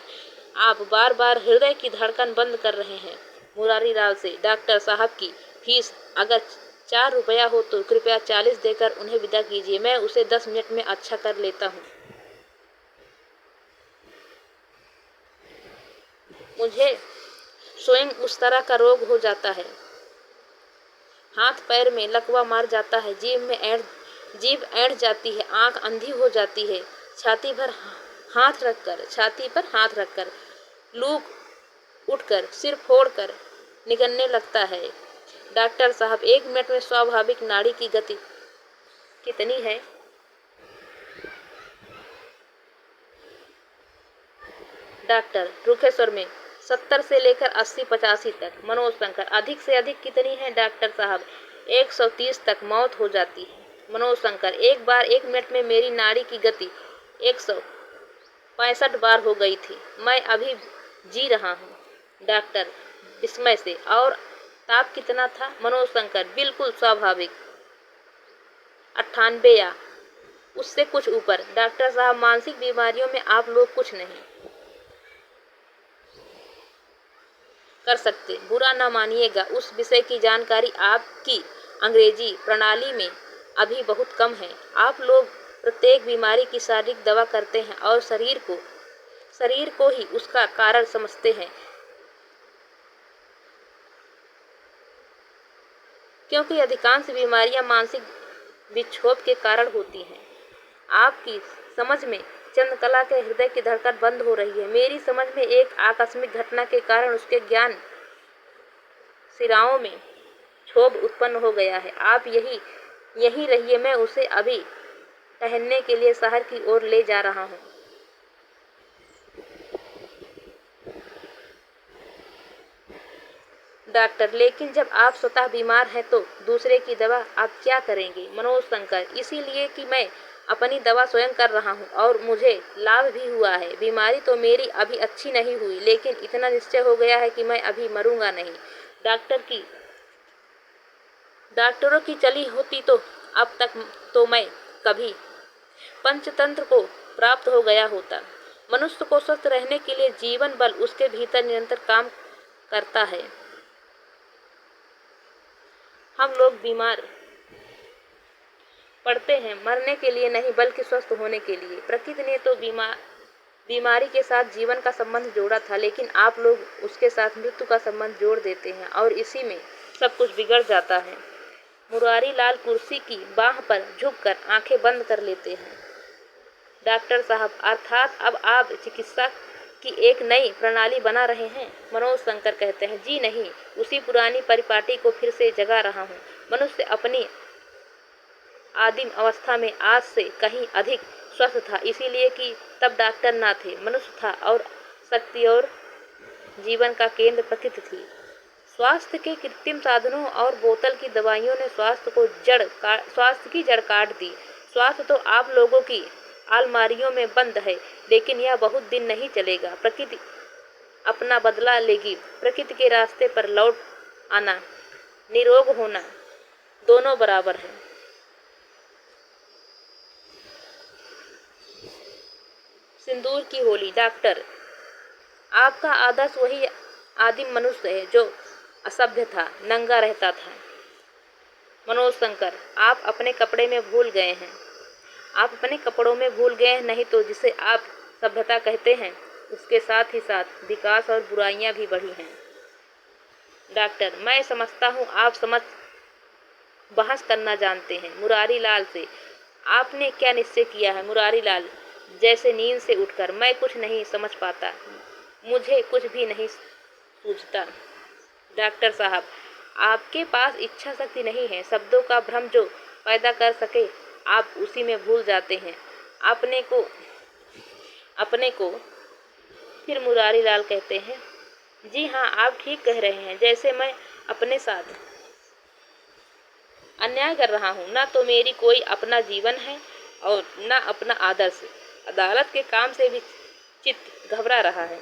आप बार बार हृदय की धड़कन बंद कर रहे हैं। मुरारी लाल से, डॉक्टर साहब की फीस अगर 4 रुपया हो तो कृपया 40 देकर उन्हें विदा कीजिए। मैं उसे 10 मिनट में अच्छा कर लेता हूँ। मुझे स्वयं उस तरह का रोग हो जाता है, हाथ पैर में लकवा मार जाता है, जीभ ऐंठ जाती है, आंख अंधी हो जाती है, छाती पर हाथ रखकर लूक उठकर सिर फोड़कर निगलने लगता है। डॉक्टर साहब, 1 मिनट में स्वाभाविक नाड़ी की गति कितनी है? डॉक्टर रुखे स्वर में, 70 से लेकर 80-85 तक। मनोज शंकर, अधिक से अधिक कितनी है? डॉक्टर साहब, 130 तक मौत हो जाती है। मनोज शंकर, एक बार 1 मिनट में मेरी नाड़ी की गति 165 बार हो गई थी। मैं अभी जी रहा हूँ। डॉक्टर विस्मय से, और ताप कितना था? मनोज शंकर, बिल्कुल स्वाभाविक, 98 या उससे कुछ ऊपर। डॉक्टर साहब, मानसिक बीमारियों में आप लोग कुछ नहीं कर सकते। बुरा न मानिएगा, उस विषय की जानकारी आपकी अंग्रेजी प्रणाली में अभी बहुत कम है। आप लोग प्रत्येक बीमारी की शारीरिक दवा करते हैं और शरीर को ही उसका कारण समझते हैं, क्योंकि अधिकांश बीमारियां मानसिक विक्षोभ के कारण होती हैं। आपकी समझ में चंद्रकला के हृदय की धड़कन बंद हो रही है। मेरी समझ में एक आकस्मिक घटना के कारण उसके ज्ञान सिराओं में क्षोभ उत्पन्न हो गया है। आप यही रहिए, मैं उसे अभी टहलने के लिए शहर की ओर ले जा रहा हूँ। डॉक्टर, लेकिन जब आप स्वतः बीमार हैं तो दूसरे की दवा आप क्या करेंगे? मनोज शंकर, इसीलिए कि मैं अपनी दवा स्वयं कर रहा हूँ और मुझे लाभ भी हुआ है। बीमारी तो मेरी अभी अच्छी नहीं हुई, लेकिन इतना निश्चय हो गया है कि मैं अभी मरूंगा नहीं। डॉक्टरों की चली होती तो अब तक तो मैं कभी पंचतंत्र को प्राप्त हो गया होता। मनुष्य को स्वस्थ रहने के लिए जीवन बल उसके भीतर निरंतर काम करता है। हम लोग बीमार पड़ते हैं मरने के लिए नहीं बल्कि स्वस्थ होने के लिए। प्रकृति ने तो बीमारी के साथ जीवन का संबंध जोड़ा था, लेकिन आप लोग उसके साथ मृत्यु का संबंध जोड़ देते हैं और इसी में सब कुछ बिगड़ जाता है। मुरारी लाल कुर्सी की बाह पर झुककर आंखें बंद कर लेते हैं। डॉक्टर साहब, अर्थात अब आप चिकित्सा की एक नई प्रणाली बना रहे हैं? मनोज शंकर कहते हैं, जी नहीं, उसी पुरानी परिपाटी को फिर से जगा रहा हूँ। मनुष्य अपनी आदिम अवस्था में आज से कहीं अधिक स्वस्थ था, इसीलिए कि तब डॉक्टर ना थे, मनुष्य था और शक्ति और जीवन का केंद्र प्रकृति थी। स्वास्थ्य के कृत्रिम साधनों और बोतल की दवाइयों ने स्वास्थ्य की जड़ काट दी। स्वास्थ्य तो आप लोगों की अलमारियों में बंद है, लेकिन यह बहुत दिन नहीं चलेगा। प्रकृति अपना बदला लेगी। प्रकृति के रास्ते पर लौट आना, निरोग होना, दोनों बराबर है। सिंदूर की होली। डॉक्टर, आपका आदर्श वही आदिम मनुष्य है जो असभ्य था, नंगा रहता था। मनोज शंकर, आप अपने कपड़े में भूल गए हैं। आप अपने कपड़ों में भूल गए हैं, नहीं तो जिसे आप सभ्यता कहते हैं उसके साथ ही साथ विकास और बुराइयां भी बढ़ी हैं। डॉक्टर, मैं समझता हूँ आप बहस करना जानते हैं। मुरारी लाल से, आपने क्या निश्चय किया है? मुरारी लाल जैसे नींद से उठकर, मैं कुछ नहीं समझ पाता, मुझे कुछ भी नहीं सूझता। डॉक्टर साहब, आपके पास इच्छा शक्ति नहीं है। शब्दों का भ्रम जो पैदा कर सके आप उसी में भूल जाते हैं अपने को। फिर मुरारी लाल कहते हैं, जी हाँ, आप ठीक कह रहे हैं। जैसे मैं अपने साथ अन्याय कर रहा हूँ। ना तो मेरी कोई अपना जीवन है और ना अपना आदर्श। अदालत के काम से भी चित्त घबरा रहा है।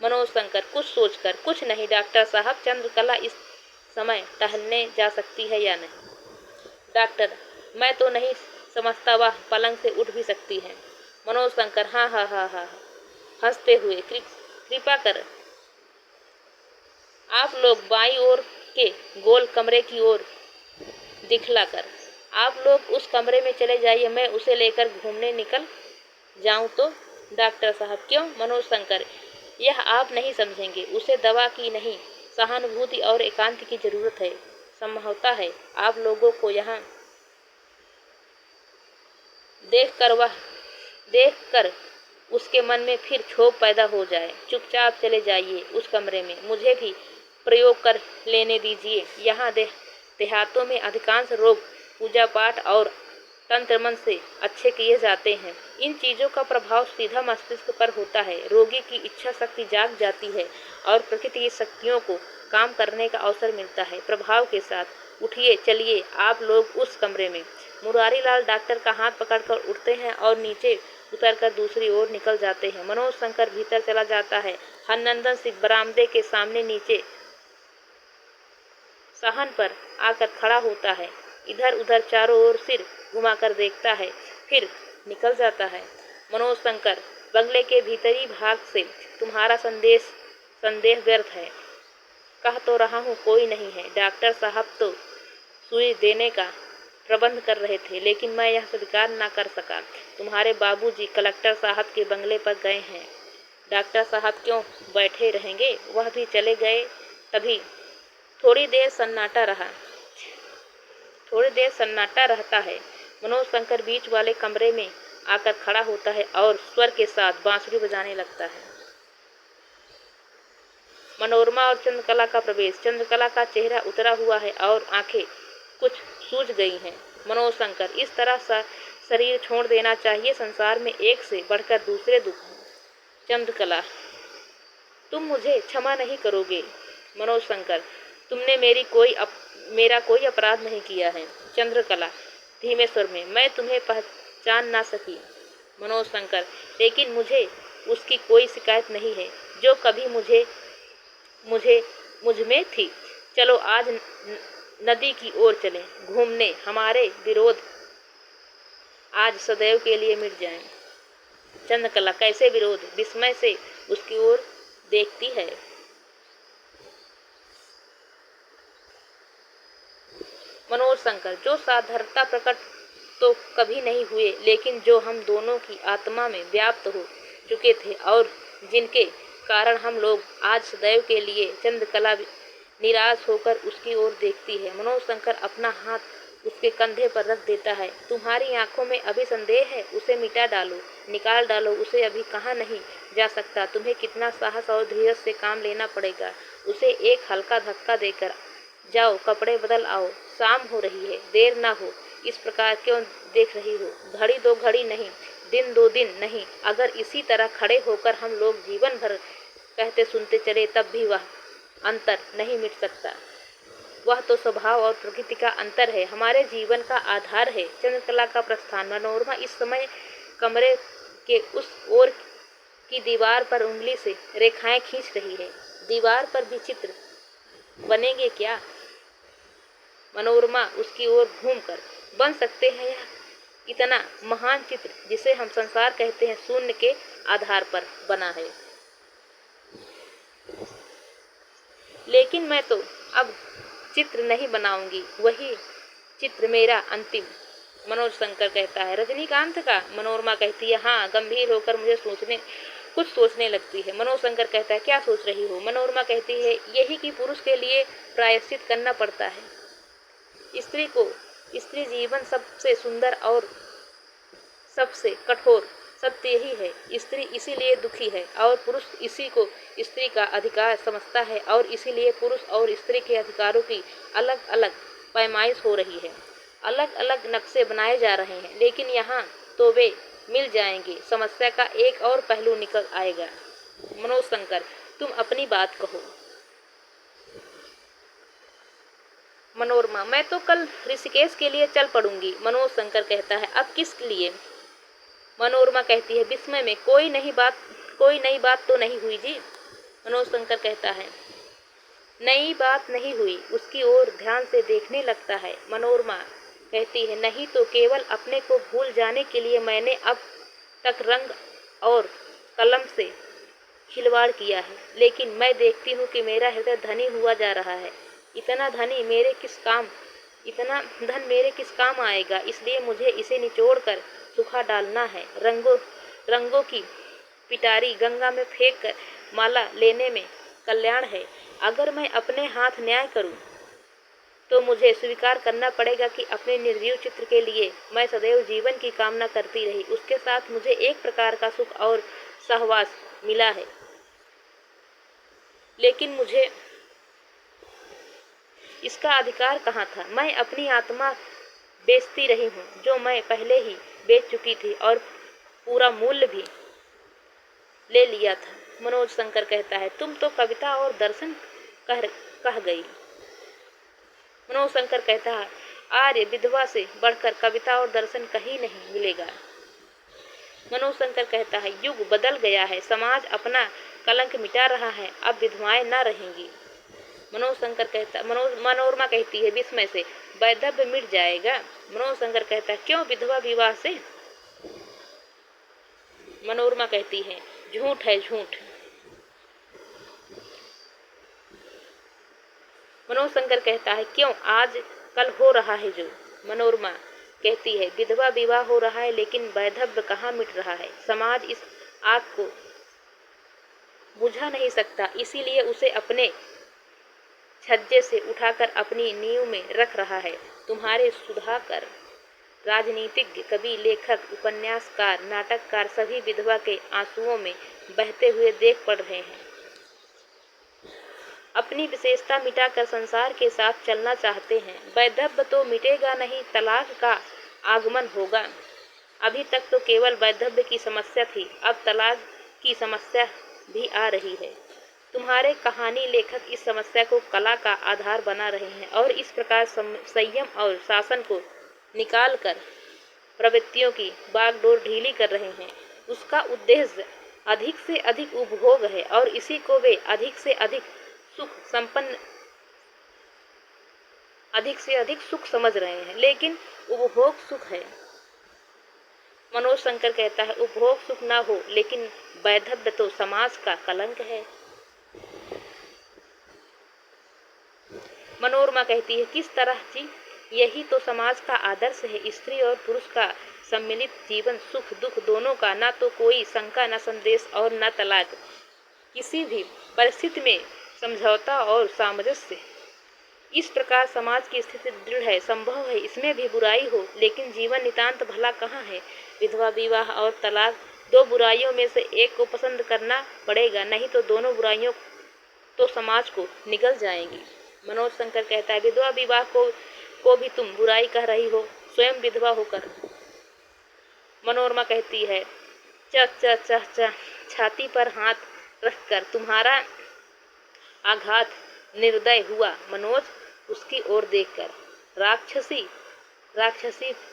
मनोज शंकर कुछ सोचकर, कुछ नहीं डॉक्टर साहब, चंद्रकला इस समय टहलने जा सकती है या नहीं? डॉक्टर, मैं तो नहीं समझता वह पलंग से उठ भी सकती है। मनोज शंकर, हाँ हाँ हाँ हाँ हंसते हुए, कृपा कर आप लोग बाईं ओर के गोल कमरे की ओर दिखलाकर आप लोग उस कमरे में चले जाइए, मैं उसे लेकर घूमने निकल जाऊं तो? डॉक्टर साहब, क्यों? मनोज शंकर, यह आप नहीं समझेंगे। उसे दवा की नहीं, सहानुभूति और एकांत की जरूरत है। संभवता है आप लोगों को यहाँ देखकर उसके मन में फिर क्षोभ पैदा हो जाए। चुपचाप चले जाइए उस कमरे में, मुझे भी प्रयोग कर लेने दीजिए। यहाँ देहातों में अधिकांश रोग पूजा पाठ और तंत्र मन से अच्छे किए जाते हैं। इन चीज़ों का प्रभाव सीधा मस्तिष्क पर होता है। रोगी की इच्छा शक्ति जाग जाती है और प्रकृति की शक्तियों को काम करने का अवसर मिलता है। प्रभाव के साथ उठिए, चलिए आप लोग उस कमरे में। मुरारी लाल डॉक्टर का हाथ पकड़कर उठते हैं और नीचे उतरकर दूसरी ओर निकल जाते हैं। मनोज शंकर भीतर चला जाता है। हरनंदन सिंह बरामदे के सामने नीचे सहन पर आकर खड़ा होता है। इधर उधर चारों ओर सिर घुमाकर देखता है, फिर निकल जाता है। मनोज शंकर, बंगले के भीतरी भाग से तुम्हारा संदेह व्यर्थ है। कह तो रहा हूँ कोई नहीं है। डॉक्टर साहब तो सुई देने का प्रबंध कर रहे थे, लेकिन मैं यह स्वीकार न कर सका। तुम्हारे बाबूजी कलेक्टर साहब के बंगले पर गए हैं। डॉक्टर साहब क्यों बैठे रहेंगे? वह भी चले गए। तभी थोड़ी देर सन्नाटा रहता है। मनोज शंकर बीच वाले कमरे में आकर खड़ा होता है और स्वर के साथ बांसुरी बजाने लगता है। मनोरमा और चंद्रकला का प्रवेश। चंद्रकला का चेहरा उतरा हुआ है और आंखें कुछ सूज गई हैं। मनोज शंकर, इस तरह सा शरीर छोड़ देना चाहिए। संसार में एक से बढ़कर दूसरे दुख हैं। चंद्रकला, तुम मुझे क्षमा नहीं करोगे। मनोज शंकर, तुमने मेरा कोई अपराध नहीं किया है। चंद्रकला धीमे स्वर में, मैं तुम्हें पहचान ना सकी। मनोज शंकर, लेकिन मुझे उसकी कोई शिकायत नहीं है जो कभी मुझ में थी। चलो आज नदी की ओर चलें घूमने। हमारे विरोध आज सदैव के लिए मिट जाएं। चंद्रकला, कैसे विरोध? विस्मय से उसकी ओर देखती है। मनोज शंकर, जो साधारणता प्रकट तो कभी नहीं हुए, लेकिन जो हम दोनों की आत्मा में व्याप्त हो चुके थे और जिनके कारण हम लोग आज सदैव के लिए चंद्रकला निराश होकर उसकी ओर देखती है। मनोज शंकर अपना हाथ उसके कंधे पर रख देता है। तुम्हारी आंखों में अभी संदेह है, उसे मिटा डालो, निकाल डालो, उसे अभी कहा नहीं जा सकता। तुम्हें कितना साहस और धीरज से काम लेना पड़ेगा। उसे एक हल्का धक्का देकर जाओ, कपड़े बदल आओ, शाम हो रही है, देर ना हो। इस प्रकार क्यों देख रही हो? घड़ी दो घड़ी नहीं, दिन दो दिन नहीं, अगर इसी तरह खड़े होकर हम लोग जीवन भर कहते सुनते चले तब भी वह अंतर नहीं मिट सकता। वह तो स्वभाव और प्रकृति का अंतर है, हमारे जीवन का आधार है। चंद्रकला का प्रस्थान। मनोरमा इस समय कमरे के उस ओर की दीवार पर उंगली से रेखाएं खींच रही है। दीवार पर भी चित्र बनेंगे क्या? मनोरमा उसकी ओर घूमकर, बन सकते हैं। यह इतना महान चित्र जिसे हम संसार कहते हैं, शून्य के आधार पर बना है। लेकिन मैं तो अब चित्र नहीं बनाऊंगी, वही चित्र मेरा अंतिम। मनोज शंकर कहता है, रजनीकांत का? मनोरमा कहती है, हाँ। गंभीर होकर मुझे कुछ सोचने लगती है। मनोज शंकर कहता है, क्या सोच रही हो? मनोरमा कहती है, यही कि पुरुष के लिए प्रायश्चित करना पड़ता है। स्त्री जीवन सबसे सुंदर और सबसे कठोर सत्य यही है। स्त्री इसीलिए दुखी है और पुरुष इसी को स्त्री का अधिकार समझता है, और इसीलिए पुरुष और स्त्री के अधिकारों की अलग अलग पैमाइश हो रही है, अलग अलग नक्शे बनाए जा रहे हैं। लेकिन यहाँ तो वे मिल जाएंगे। समस्या का एक और पहलू निकल आएगा। मनोज शंकर, तुम अपनी बात कहो। मनोरमा, मैं तो कल ऋषिकेश के लिए चल पड़ूंगी। मनोज शंकर कहता है, अब किस लिए? मनोरमा कहती है विस्मय में, कोई नई बात तो नहीं हुई जी? मनोज शंकर कहता है, नई बात नहीं हुई। उसकी ओर ध्यान से देखने लगता है। मनोरमा कहती है, नहीं तो केवल अपने को भूल जाने के लिए मैंने अब तक रंग और कलम से खिलवाड़ किया है, लेकिन मैं देखती हूँ कि मेरा हृदय धनी हुआ जा रहा है। इतना धन मेरे किस काम आएगा? इसलिए मुझे इसे निचोड़कर सूखा डालना है। रंगों की पिटारी गंगा में फेंक कर माला लेने में कल्याण है। अगर मैं अपने हाथ न्याय करूं तो मुझे स्वीकार करना पड़ेगा कि अपने निर्जीव चित्र के लिए मैं सदैव जीवन की कामना करती रही। उसके साथ मुझे एक प्रकार का सुख और सहवास मिला है, लेकिन मुझे इसका अधिकार कहाँ था? मैं अपनी आत्मा बेचती रही हूँ, जो मैं पहले ही बेच चुकी थी, और पूरा मूल्य भी ले लिया था। मनोज शंकर कहता है, तुम तो कविता और दर्शन कह गई। मनोज शंकर कहता है, आर्य विधवा से बढ़कर कविता और दर्शन कहीं नहीं मिलेगा। मनोज शंकर कहता है, युग बदल गया है, समाज अपना कलंक मिटा रहा है, अब विधवाएं न रहेंगी। मनोरमा कहती है विस्मय से, वैधव्य मिट जाएगा। मनोज शंकर कहता है, क्यों? विधवा विवाह से? मनोरमा कहती है, झूठ है झूठ। मनोज शंकर कहता है, क्यों? आज कल हो रहा है जो। मनोरमा कहती है, विधवा विवाह हो रहा है, लेकिन वैधव्य कहाँ मिट रहा है। समाज इस आग को बुझा नहीं सकता, इसीलिए उसे अपने छज्जे से उठाकर अपनी नींव में रख रहा है। तुम्हारे सुधाकर, राजनीतिज्ञ, कवि, लेखक, उपन्यासकार, नाटककार सभी विधवा के आंसुओं में बहते हुए देख पड़ रहे हैं। अपनी विशेषता मिटाकर संसार के साथ चलना चाहते हैं। वैधव्य तो मिटेगा नहीं, तलाक का आगमन होगा। अभी तक तो केवल वैधव्य की समस्या थी, अब तलाक की समस्या भी आ रही है। तुम्हारे कहानी लेखक इस समस्या को कला का आधार बना रहे हैं और इस प्रकार संयम और शासन को निकालकर प्रवृत्तियों की बागडोर ढीली कर रहे हैं। उसका उद्देश्य अधिक से अधिक उपभोग है और इसी को वे अधिक से अधिक सुख समझ रहे हैं, लेकिन उपभोग सुख है। मनोज शंकर कहता है, उपभोग सुख ना हो, लेकिन वैधव्य तो समाज का कलंक है। मनोरमा कहती है, किस तरह जी? यही तो समाज का आदर्श है। स्त्री और पुरुष का सम्मिलित जीवन, सुख दुख दोनों का, ना तो कोई शंका, न संदेश और न तलाक। किसी भी परिस्थिति में समझौता और सामंजस्य। इस प्रकार समाज की स्थिति दृढ़ है। संभव है इसमें भी बुराई हो, लेकिन जीवन नितांत भला कहाँ है। विधवा विवाह और तलाक, दो बुराइयों में से एक को पसंद करना पड़ेगा, नहीं तो दोनों बुराइयों तो समाज को निगल जाएंगी। मनोज शंकर कहता है, विधवा विवाह को भी तुम बुराई कह रही हो, स्वयं विधवा होकर। मनोरमा कहती है, च च च च छाती पर हाथ रखकर तुम्हारा आघात निर्दय हुआ। मनोज उसकी ओर देखकर, राक्षसी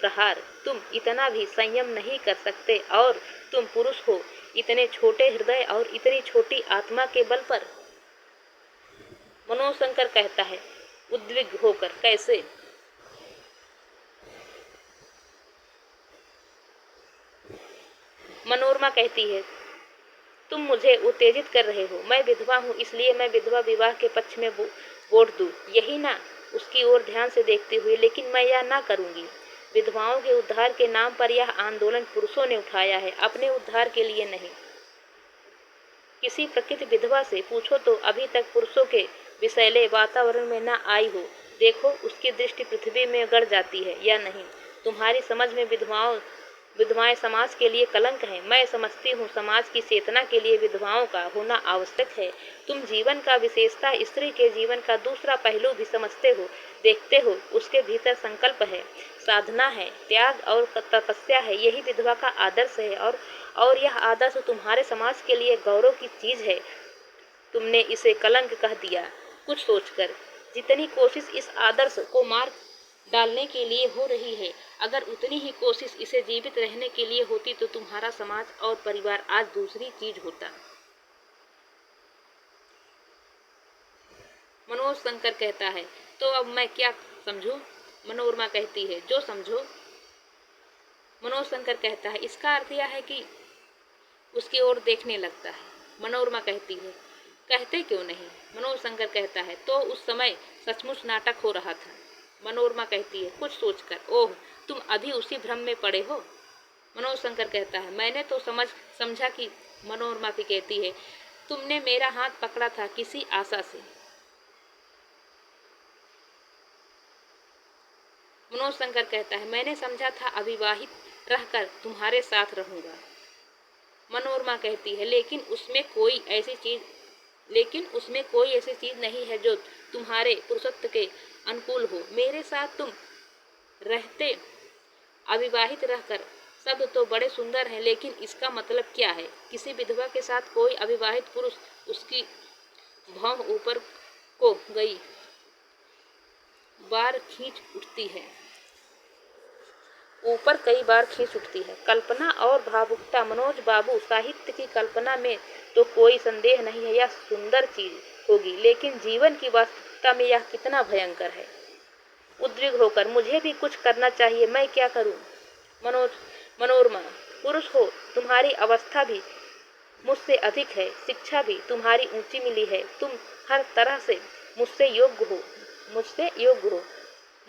प्रहार, तुम इतना भी संयम नहीं कर सकते, और तुम पुरुष हो, इतने छोटे हृदय और इतनी छोटी आत्मा के बल पर। मनोज शंकर कहता है उद्विग्न होकर, कैसे? मनोरमा कहती है, तुम मुझे उत्तेजित कर रहे हो। मैं विधवा हूँ, इसलिए मैं विधवा विवाह के पक्ष में वोट दूँ, यही ना? उसकी ओर ध्यान से देखते हुए, लेकिन मैं यह ना करूँगी। विधवाओं के उद्धार के नाम पर यह आंदोलन पुरुषों ने उठाया है, अपने उद्धार के लिए नहीं। किसी प्रकृति विधवा से पूछो तो अभी तक पुरुषों के विषैले वातावरण में न आई हो। देखो उसकी दृष्टि पृथ्वी में गड़ जाती है या नहीं। तुम्हारी समझ में विधवाएं समाज के लिए कलंक हैं। मैं समझती हूँ समाज की चेतना के लिए विधवाओं का होना आवश्यक है। तुम जीवन का, विशेषता स्त्री के जीवन का दूसरा पहलू भी समझते हो, देखते हो। उसके भीतर संकल्प है, साधना है, त्याग और तपस्या है। यही विधवा का आदर्श है, और यह आदर्श तुम्हारे समाज के लिए गौरव की चीज है। तुमने इसे कलंक कह दिया कुछ सोचकर। जितनी कोशिश इस आदर्श को मार डालने के लिए हो रही है, अगर उतनी ही कोशिश इसे जीवित रहने के लिए होती तो तुम्हारा समाज और परिवार आज दूसरी चीज होता। मनोज शंकर कहता है, तो अब मैं क्या समझूं? मनोरमा कहती है, जो समझो। मनोज शंकर कहता है, इसका अर्थ यह है कि उसकी ओर देखने लगता है। मनोरमा कहती है, कहते क्यों नहीं? मनोज शंकर कहता है, तो उस समय सचमुच नाटक हो रहा था। मनोरमा कहती है कुछ सोचकर, ओह तुम अभी उसी भ्रम में पड़े हो। मनोज शंकर कहता है, मैंने तो समझा कि। मनोरमा भी कहती है, तुमने मेरा हाथ पकड़ा था किसी आशा से। मनोज शंकर कहता है, मैंने समझा था अविवाहित रहकर तुम्हारे साथ रहूंगा। मनोरमा कहती है, लेकिन उसमें कोई ऐसी चीज नहीं है जो तुम्हारे पुरुषत्व के अनुकूल हो। मेरे साथ तुम रहते अविवाहित रहकर शब्द तो बड़े सुंदर हैं, लेकिन इसका मतलब क्या है? किसी विधवा के साथ कोई अविवाहित पुरुष, उसकी भौं ऊपर को गई बार खींच उठती है, ऊपर कई बार खींच उठती है। कल्पना और भावुकता। मनोज बाबू, साहित्य की कल्पना में तो कोई संदेह नहीं है, यह सुंदर चीज होगी, लेकिन जीवन की वास्तविकता में यह कितना भयंकर है। उद्विग्न होकर, मुझे भी कुछ करना चाहिए, मैं क्या करूं? मनोरमा, पुरुष हो, तुम्हारी अवस्था भी मुझसे अधिक है, शिक्षा भी तुम्हारी ऊंची मिली है, तुम हर तरह से मुझसे योग्य हो।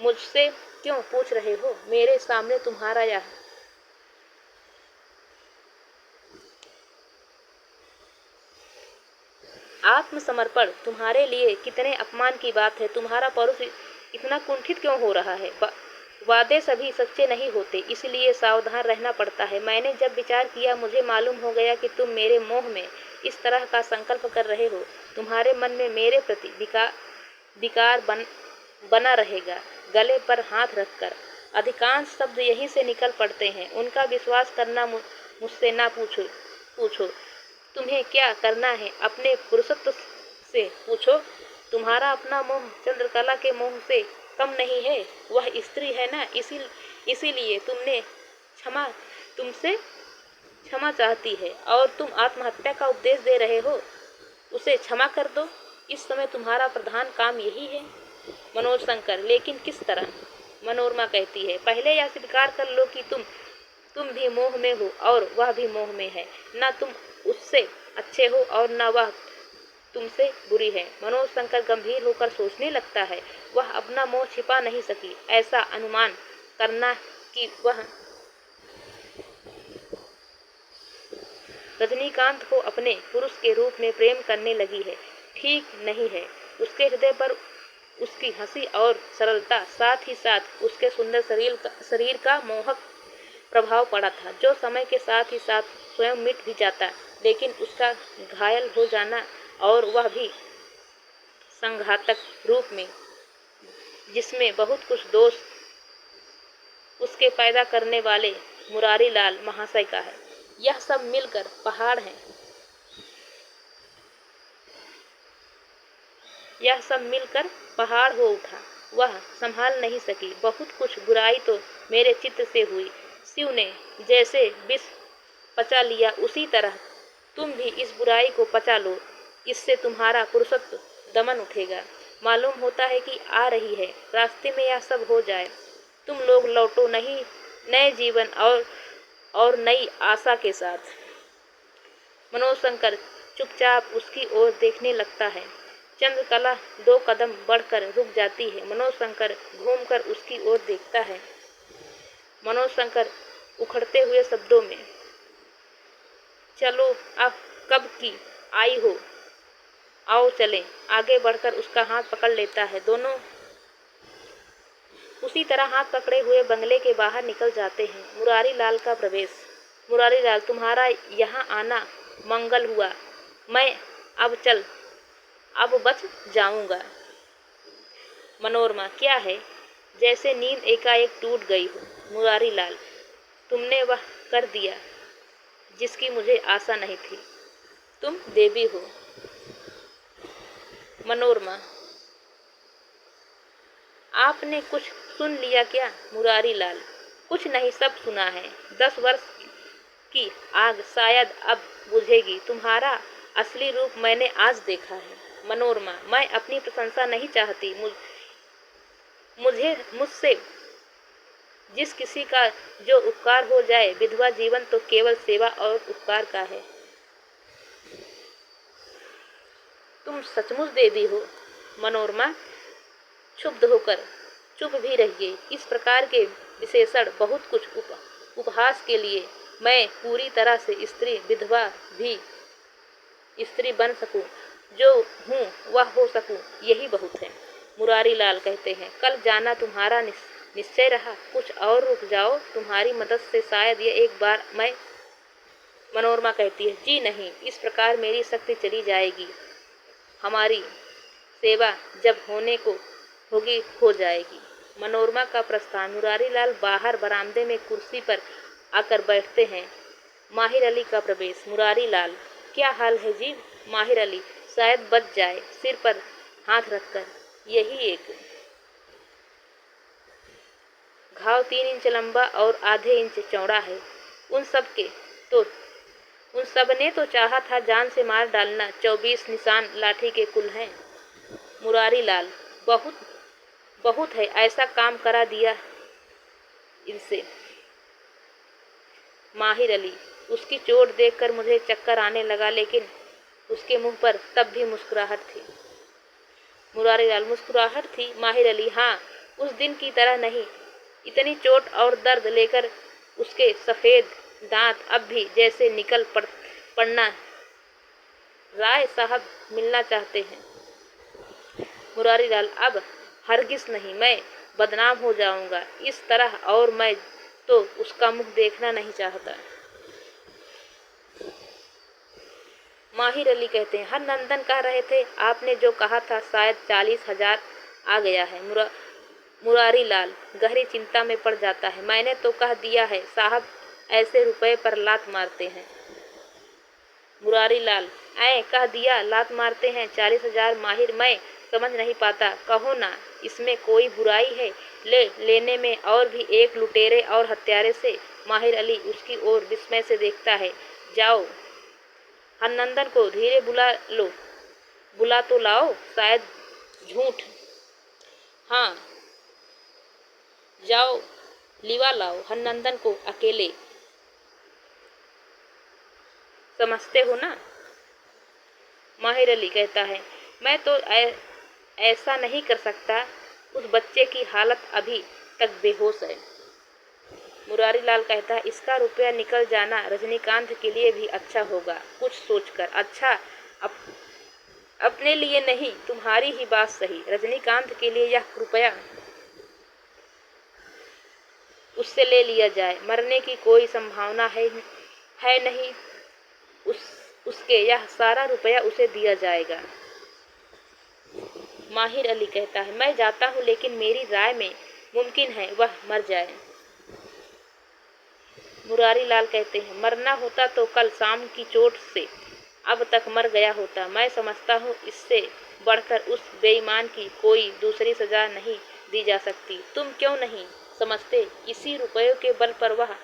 मुझसे क्यों पूछ रहे हो? मेरे सामने तुम्हारा यह आत्मसमर्पण तुम्हारे लिए कितने अपमान की बात है। तुम्हारा पौरुष इतना कुंठित क्यों हो रहा है? वादे सभी सच्चे नहीं होते, इसलिए सावधान रहना पड़ता है। मैंने जब विचार किया, मुझे मालूम हो गया कि तुम मेरे मोह में इस तरह का संकल्प कर रहे हो। तुम्हारे मन में मेरे प्रति विकार बना रहेगा। गले पर हाथ रखकर अधिकांश शब्द यहीं से निकल पड़ते हैं। उनका विश्वास करना मुझसे ना पूछो। तुम्हें क्या करना है अपने पुरुषत्व से पूछो। तुम्हारा अपना मोह चंद्रकला के मोह से कम नहीं है। वह स्त्री है ना, इसीलिए तुमसे क्षमा चाहती है, और तुम आत्महत्या का उपदेश दे रहे हो। उसे क्षमा कर दो, इस समय तुम्हारा प्रधान काम यही है। मनोज शंकर, लेकिन किस तरह? मनोरमा कहती है, पहले यह स्वीकार कर लो कि तुम भी मोह में हो और वह भी मोह में है। न तुम उससे अच्छे हो और न वह तुमसे बुरी है। मनोज शंकर गंभीर होकर सोचने लगता है। वह अपना मोह छिपा नहीं सकी। ऐसा अनुमान करना कि वह रजनीकांत को अपने पुरुष के रूप में प्रेम करने लगी है, ठीक नहीं है। उसके हृदय पर उसकी हंसी और सरलता, साथ ही साथ उसके सुंदर शरीर का मोहक प्रभाव पड़ा था, जो समय के साथ ही साथ स्वयं मिट भी जाता। लेकिन उसका घायल हो जाना, और वह भी संघातक रूप में, जिसमें बहुत कुछ दोष उसके पैदा करने वाले मुरारी लाल महाशय का है। यह सब मिलकर पहाड़ है। यह सब मिलकर पहाड़ हो उठा। वह संभाल नहीं सकी। बहुत कुछ बुराई तो मेरे चित्त से हुई। शिव ने जैसे विष पचा लिया, उसी तरह तुम भी इस बुराई को पचा लो। इससे तुम्हारा पुरुषत्व दमन उठेगा। मालूम होता है कि आ रही है। रास्ते में यह सब हो जाए, तुम लोग लौटो नहीं नए जीवन और नई आशा के साथ। मनोज शंकर चुपचाप उसकी ओर देखने लगता है। चंद्रकला 2 कदम बढ़कर रुक जाती है। मनोज शंकर घूमकर उसकी ओर देखता है। मनोज शंकर उखड़ते हुए शब्दों में, चलो अब कब की आई हो, आओ चलें। आगे बढ़कर उसका हाथ पकड़ लेता है। दोनों उसी तरह हाथ पकड़े हुए बंगले के बाहर निकल जाते हैं। मुरारी लाल का प्रवेश। मुरारी लाल, तुम्हारा यहाँ आना मंगल हुआ। मैं अब बच जाऊंगा। मनोरमा, क्या है? जैसे नींद एकाएक टूट गई हो। मुरारी लाल, तुमने वह कर दिया जिसकी मुझे आशा नहीं थी। तुम देवी हो। मनोरमा, आपने कुछ सुन लिया क्या? मुरारी लाल, कुछ नहीं, सब सुना है। 10 वर्ष की आग शायद अब बुझेगी। तुम्हारा असली रूप मैंने आज देखा है। मनोरमा, मैं अपनी प्रशंसा नहीं चाहती। मुझसे जिस किसी का जो उपकार हो जाए, विधवा जीवन तो केवल सेवा और उपकार का है। तुम सचमुच देवी हो। मनोरमा क्षुब्ध होकर चुप भी रहिए। इस प्रकार के विशेषण बहुत कुछ उपहास के लिए मैं पूरी तरह से विधवा भी स्त्री बन सकूं, जो हूँ वह हो सकूं, यही बहुत है। मुरारी लाल कहते हैं, कल जाना तुम्हारा निश्चय रहा। कुछ और रुक जाओ, तुम्हारी मदद से शायद ये एक बार मैं। मनोरमा कहती है, जी नहीं, इस प्रकार मेरी शक्ति चली जाएगी। हमारी सेवा जब होने को होगी हो जाएगी। मनोरमा का प्रस्थान। मुरारी लाल बाहर बरामदे में कुर्सी पर आकर बैठते हैं। माहिर अली का प्रवेश। मुरारी लाल, क्या हाल है जी? माहिर अली, शायद बच जाए। सिर पर हाथ रखकर, यही एक घाव 3 इंच लंबा और आधे इंच चौड़ा है। उन सब ने तो चाहा था जान से मार डालना। 24 निशान लाठी के कुल हैं। मुरारी लाल, बहुत है, ऐसा काम करा दिया इनसे। माहिर अली, उसकी चोट देखकर मुझे चक्कर आने लगा, लेकिन उसके मुंह पर तब भी मुस्कुराहट थी। मुरारी लाल, मुस्कुराहट थी? माहिर अली, हाँ, उस दिन की तरह नहीं। इतनी चोट और दर्द लेकर उसके सफ़ेद दांत अब भी जैसे निकल पड़ना। राय साहब मिलना चाहते हैं। मुरारी लाल, अब हरगिज नहीं, मैं बदनाम हो जाऊंगा इस तरह, और मैं तो उसका मुख देखना नहीं चाहता। माहिर अली कहते हैं, हर नंदन कह रहे थे आपने जो कहा था शायद 40,000 आ गया है। मुरारी लाल गहरी चिंता में पड़ जाता है। मैंने तो कह दिया है, साहब ऐसे रुपए पर लात मारते हैं। मुरारी लाल, कह दिया लात मारते हैं 40,000। माहिर, मैं समझ नहीं पाता, कहो ना, इसमें कोई बुराई है लेने में, और भी एक लुटेरे और हत्यारे से। माहिर अली उसकी ओर विस्मय से देखता है। जाओ, हरनंदन को धीरे बुला तो लाओ, शायद झूठ। हाँ, जाओ, लिवा लाओ, हरनंदन को अकेले। समझते हो ना? माहिर अली कहता है, मैं तो ऐसा नहीं कर सकता, उस बच्चे की हालत अभी तक बेहोश है। मुरारी लाल कहता है, इसका रुपया निकल जाना रजनीकांत के लिए भी अच्छा होगा, कुछ सोचकर। अच्छा, अपने लिए नहीं, तुम्हारी ही बात सही। रजनीकांत के लिए यह रुपया उससे ले लिया जाए, मरने की कोई संभावना है नहीं, उसके यह सारा रुपया उसे दिया जाएगा। माहिर अली कहता है, मैं जाता हूँ, लेकिन मेरी राय में मुमकिन है वह मर जाए। मुरारी लाल कहते हैं, मरना होता तो कल शाम की चोट से अब तक मर गया होता। मैं समझता हूँ इससे बढ़कर उस बेईमान की कोई दूसरी सजा नहीं दी जा सकती। तुम क्यों नहीं समझते? इसी रुपयों के बल पर वह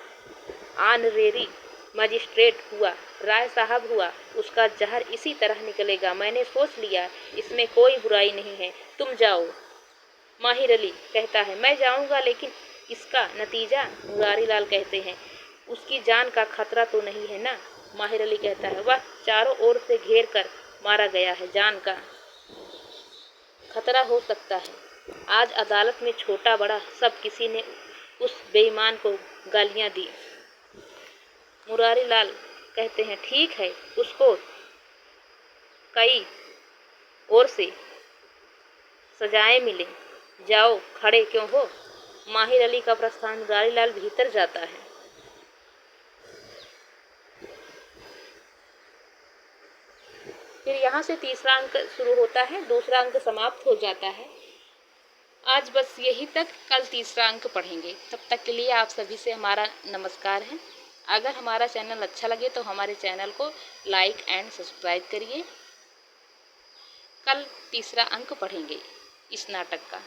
ऑनरेरी मजिस्ट्रेट हुआ, राय साहब हुआ, उसका जहर इसी तरह निकलेगा। मैंने सोच लिया, इसमें कोई बुराई नहीं है, तुम जाओ। माहिर अली कहता है, मैं जाऊंगा, लेकिन इसका नतीजा? मुरारी लाल कहते हैं, उसकी जान का खतरा तो नहीं है ना? माहिर अली कहता है, वह चारों ओर से घेर कर मारा गया है, जान का खतरा हो सकता है। आज अदालत में छोटा बड़ा सब किसी ने उस बेईमान को गालियां दी। मुरारी लाल कहते हैं, ठीक है, उसको कई ओर से सजाएं मिले, जाओ, खड़े क्यों हो? माहिर अली का प्रस्थान। मुरारी लाल भीतर जाता है। फिर यहाँ से तीसरा अंक शुरू होता है, दूसरा अंक समाप्त हो जाता है। आज बस यही तक, कल तीसरा अंक पढ़ेंगे। तब तक के लिए आप सभी से हमारा नमस्कार है। अगर हमारा चैनल अच्छा लगे तो हमारे चैनल को लाइक एंड सब्सक्राइब करिए। कल तीसरा अंक पढ़ेंगे इस नाटक का।